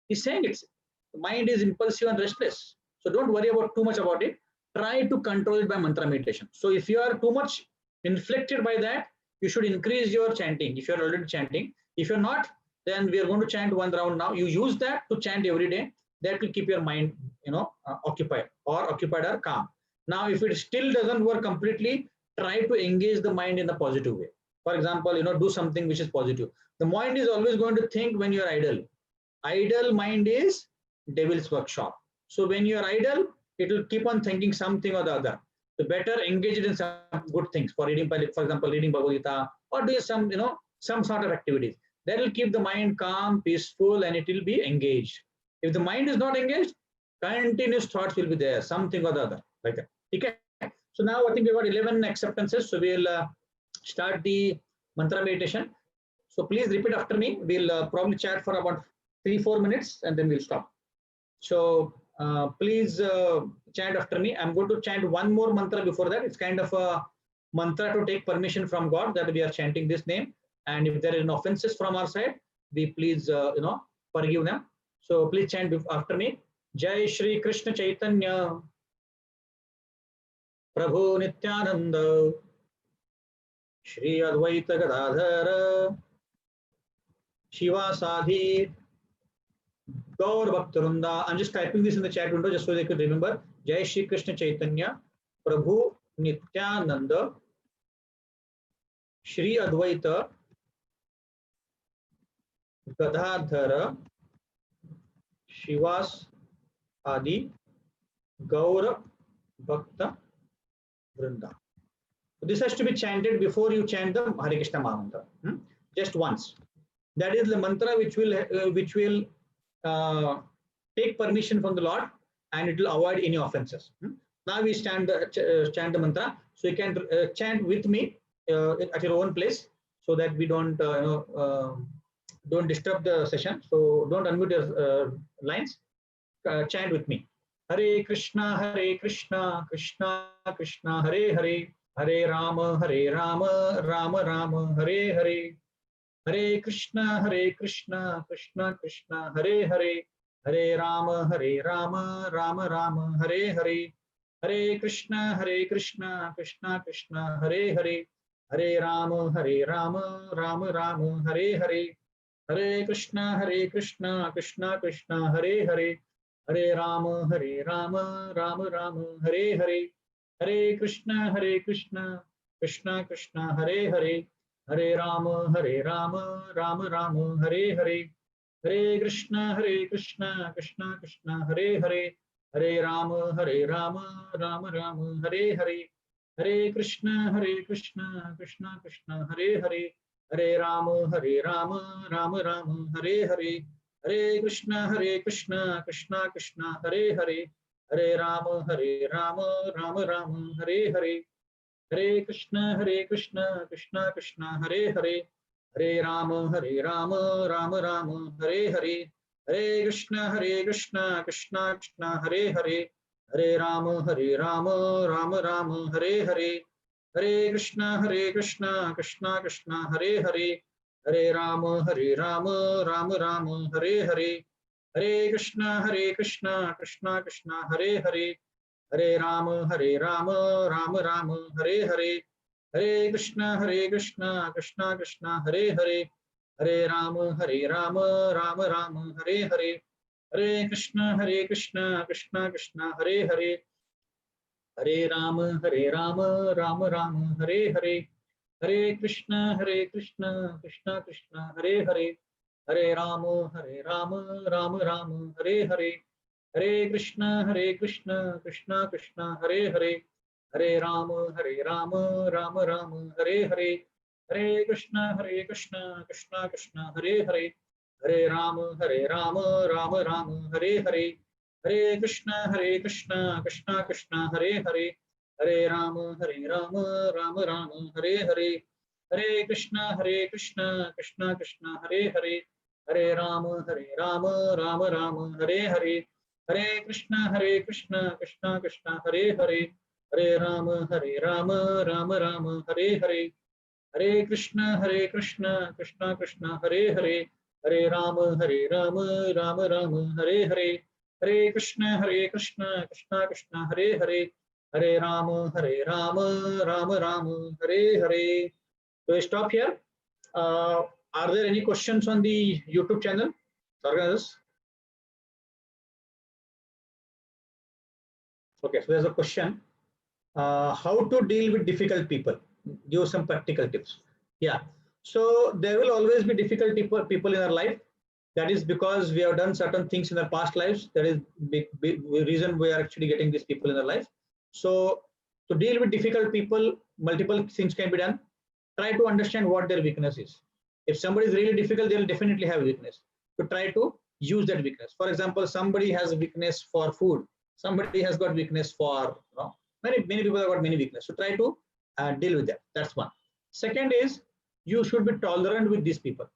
He's saying it's mind is impulsive and restless. So don't worry about too much about it. Try to control it by mantra meditation. So if you are too much inflicted by that, you should increase your chanting. If you are already chanting, if you're not, then we are going to chant one round now. You use that to chant every day. That will keep your mind, occupied or calm. Now, if it still doesn't work completely, try to engage the mind in a positive way. For example, do something which is positive. The mind is always going to think when you're idle. Idle mind is devil's workshop. So when you're idle, it will keep on thinking something or the other. So better engage it in some good things. For example, reading Bhagavad Gita or doing some sort of activities. That will keep the mind calm, peaceful, and it will be engaged. If the mind is not engaged, continuous thoughts will be there, something or the other, like that. Okay. So now I think we got 11 acceptances. So we'll start the mantra meditation. So please repeat after me. We'll probably chat for about 3-4 minutes and then we'll stop. So please chant after me. I'm going to chant one more mantra before that. It's kind of a mantra to take permission from God that we are chanting this name. And if there are any offenses from our side, we please forgive them. So please chant after me. Jai Shri Krishna Chaitanya Prabhu Nityananda Shri Advaita Gadadhara Shiva Sadhi Gaur Bhaktarunda. I'm just typing this in the chat window just so they could remember. Jai Shri Krishna Chaitanya Prabhu Nityananda Shri Advaita Gadadhara Shivas Adi Gaura Bhakta Vrinda. So this has to be chanted before you chant the Hare Krishna Mahamantra. Just once. That is the mantra which will take permission from the Lord and it will avoid any offenses. Now we chant the mantra. So you can chant with me at your own place so that we don't disturb the session. So don't unmute your lines. Chant with me. Hare Krishna, Krishna Krishna, Hare Hare, Hare Rama, Rama Rama, Hare Hare. Hare Krishna, Krishna Krishna, Hare Hare, Hare Rama, Rama Rama, Hare Hare. Hare Krishna, Krishna Krishna, Hare Hare, Hare Rama, Rama Rama, Hare Hare. Hare Krishna, Krishna Krishna, Hare Hare, Hare Rama, Rama Rama, Hare Hare. Hare Krishna, Krishna Krishna, Hare Hare, Hare Rama, Rama Rama, Hare Hare. Hare Krishna, Krishna Krishna, Hare Hare, Hare Rama, Rama Rama, Hare Hare. Hare Krishna, Krishna Krishna, Hare Hare, Hare Rama, Rama Rama, Hare Hare. Hare Krishna, Krishna Krishna, Hare Hare, Hare Rama, Rama Rama, Hare Hare. Hare Krishna, Krishna Krishna, Hare Hare, Hare Rama, Rama Rama, Hare Hare. Hare Krishna, Krishna Krishna, Hare Hare, Hare Rama, Rama Rama, Hare Hare. Hare Krishna, Krishna Krishna, Hare Hare, Hare Rama, Rama Rama, Hare Hare. Hare Krishna, Krishna Krishna, Hare Hare, Hare Rama, Rama Rama, Hare Hare. Hare Krishna, Krishna Krishna, Hare Hare, Hare Rama, Rama Rama, Hare Hare. Hare Krishna, Krishna Krishna, Hare Hare, Hare Rama, Rama Rama, Hare Hare. Hare Krishna, Krishna Krishna, Hare Hare, Hare Rama, Rama Rama, Hare Hare. Hare Krishna, Krishna Krishna, Hare Hare, Hare Rama, Rama Rama, Hare Hare, Hare Krishna, Krishna Krishna, Hare Hare, Hare Rama, Rama Rama, Hare Hare, Hare Krishna, Krishna Krishna, Hare Hare, Hare Rama, Rama Rama, Hare Hare, Hare Krishna, Krishna Krishna, Hare Hare, Hare Rama, Rama Rama, Hare Hare, Hare Krishna, Krishna Krishna, Hare Hare, Hare Rama, Rama Rama, Hare Hare, Hare Krishna, Krishna Krishna, Hare Hare, Hare Rama, Rama Rama, Hare Hare, Hare Krishna, Krishna Krishna, Hare Hare, Hare Rama, Rama Rama, Hare Hare. So I stop here. Are there any questions on the YouTube channel? Organizers? Okay, so there's a question. How to deal with difficult people? Give some practical tips. Yeah, so there will always be difficult people in our life. That is because we have done certain things in our past lives. That is big reason we are actually getting these people in our life. So to deal with difficult people, multiple things can be done. Try to understand what their weakness is. If somebody is really difficult, they'll definitely have a weakness. So try to use that weakness. For example, somebody has a weakness for food. Somebody has got weakness for, many people have got many weaknesses. So try to deal with that. That's one. Second is you should be tolerant with these people.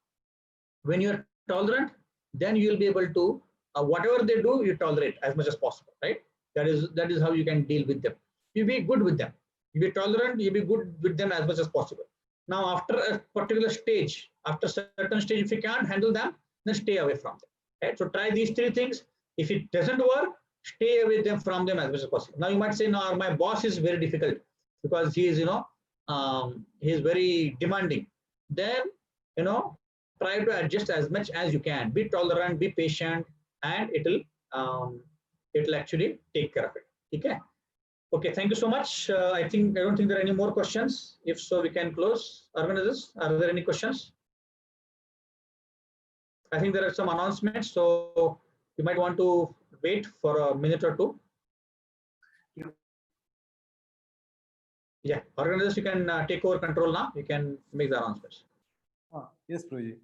When you're tolerant, then you will be able to whatever they do, you tolerate as much as possible, right? That is how you can deal with them. You be good with them. You be tolerant. You be good with them as much as possible. Now, after a particular stage, after certain stage, if you can't handle them, then stay away from them. Right? So try these three things. If it doesn't work, stay away from them as much as possible. Now you might say, no, my boss is very difficult because he is, he is very demanding. Then, try to adjust as much as you can. Be tolerant, be patient, and it'll actually take care of it. Okay. Okay, thank you so much. I don't think there are any more questions. If so, we can close. Organizers, are there any questions? I think there are some announcements, so you might want to wait for a minute or two. Yeah, organizers, you can take over control now. You can make the announcements. Yes, Prabhuji.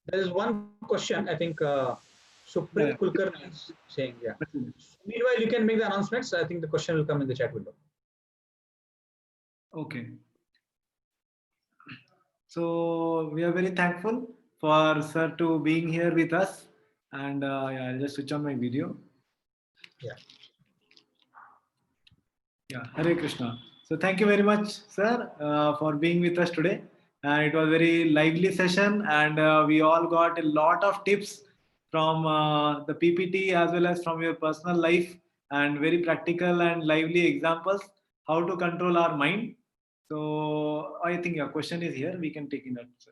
There is one question, I think Supreet Kulkarni is saying, yeah. Meanwhile, you can make the announcements. I think the question will come in the chat window. Okay. So we are very thankful for sir to being here with us. And yeah, I'll just switch on my video. Yeah. Yeah, Hare Krishna. So thank you very much, sir, for being with us today. And it was a very lively session, and we all got a lot of tips from the PPT as well as from your personal life, and very practical and lively examples how to control our mind. So I think your question is here. We can take in that, sir.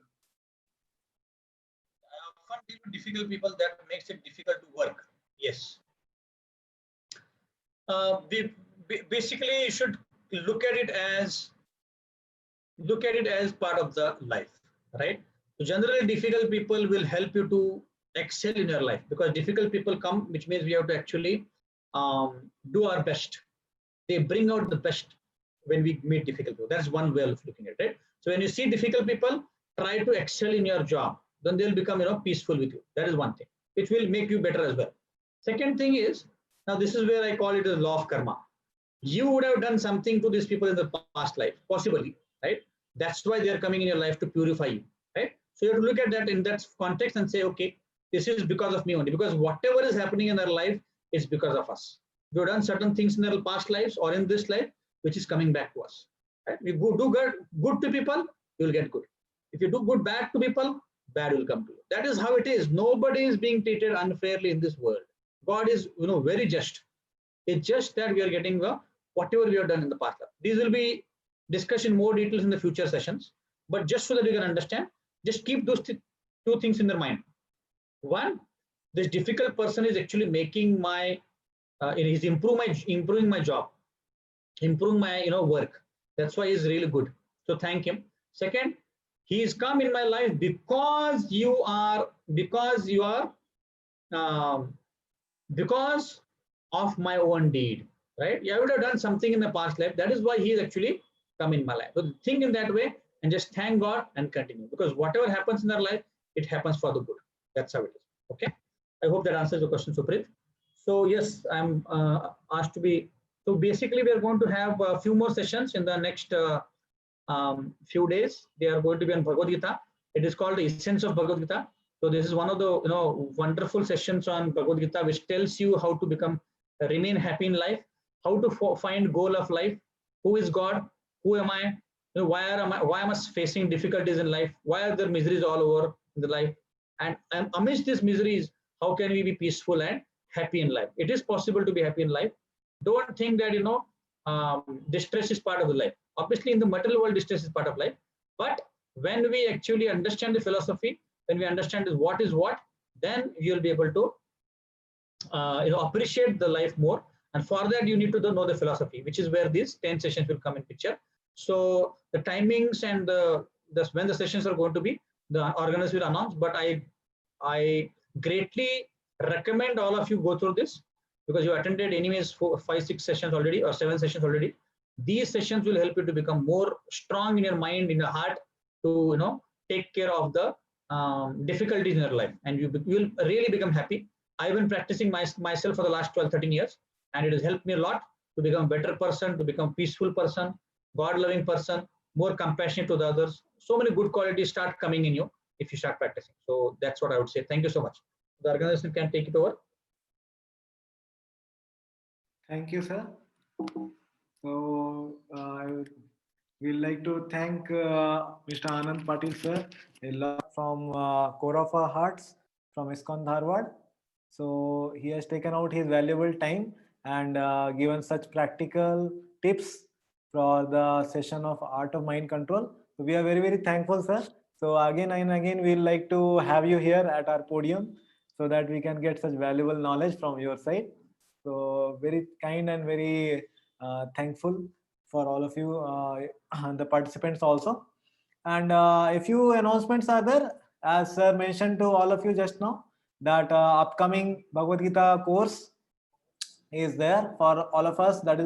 Often deal with difficult people, that makes it difficult to work. Yes. We basically should look at it as part of the life, right? So generally, difficult people will help you to excel in your life, because difficult people come, which means we have to actually do our best. They bring out the best when we meet difficult people. That's one way of looking at it. So when you see difficult people, try to excel in your job. Then they'll become peaceful with you. That is one thing, which will make you better as well. Second thing is, now this is where I call it a law of karma. You would have done something to these people in the past life, possibly, right? That's why they are coming in your life to purify you, right? So you have to look at that in that context and say, okay, this is because of me only, because whatever is happening in our life is because of us. We've done certain things in our past lives or in this life, which is coming back to us. Right? You do good to people, you will get good. If you do bad to people, bad will come to you. That is how it is. Nobody is being treated unfairly in this world. God is, very just. It's just that we are getting whatever we have done in the past. These will be discussed in more details in the future sessions. But just so that you can understand, just keep those two things in their mind. One, this difficult person is actually making my, he's improving my job, improving my work. That's why he's really good. So thank him. Second, he is come in my life because because of my own deed. right? I would have done something in the past life. That is why he is actually come in my life. So think in that way and just thank God and continue, because whatever happens in our life, it happens for the good. That's how it is. Okay. I hope that answers the question, Suprit. So yes, I'm asked to be. So basically, we are going to have a few more sessions in the next few days. They are going to be on Bhagavad Gita. It is called the Essence of Bhagavad Gita. So this is one of the wonderful sessions on Bhagavad Gita, which tells you how to become remain happy in life, how to find goal of life, who is God, who am I, why am I facing difficulties in life, why are there miseries all over in the life, and amidst these miseries, how can we be peaceful and happy in life? It is possible to be happy in life. Don't think that distress is part of the life. Obviously, in the material world, distress is part of life. But when we actually understand the philosophy, when we understand what is what, then you'll be able to appreciate the life more. And for that, you need to know the philosophy, which is where these 10 sessions will come in picture. So the timings and when the sessions are going to be, the organizers will announce. But I greatly recommend all of you go through this, because you attended anyways 4, 5, 6 sessions already, or 7 sessions already. These sessions will help you to become more strong in your mind, in your heart, to take care of the difficulties in your life, and you will really become happy. I've been practicing myself for the last 12, 13 years, and it has helped me a lot to become a better person, to become a peaceful person, God-loving person, more compassionate to the others. So many good qualities start coming in you if you start practicing. So that's what I would say. Thank you so much. The organization can take it over. Thank you, sir. So we'd like to thank Mr. Anand Patil, sir, a lot from core of our hearts, from ISKCON Dharwad. So he has taken out his valuable time and given such practical tips for the session of Art of Mind Control. So we are very, very thankful, sir. So again and again, we'd like to have you here at our podium so that we can get such valuable knowledge from your side. So very kind and very thankful for all of you, the participants also. And a few announcements are there, as sir mentioned to all of you just now, that upcoming Bhagavad Gita course is there for all of us. That is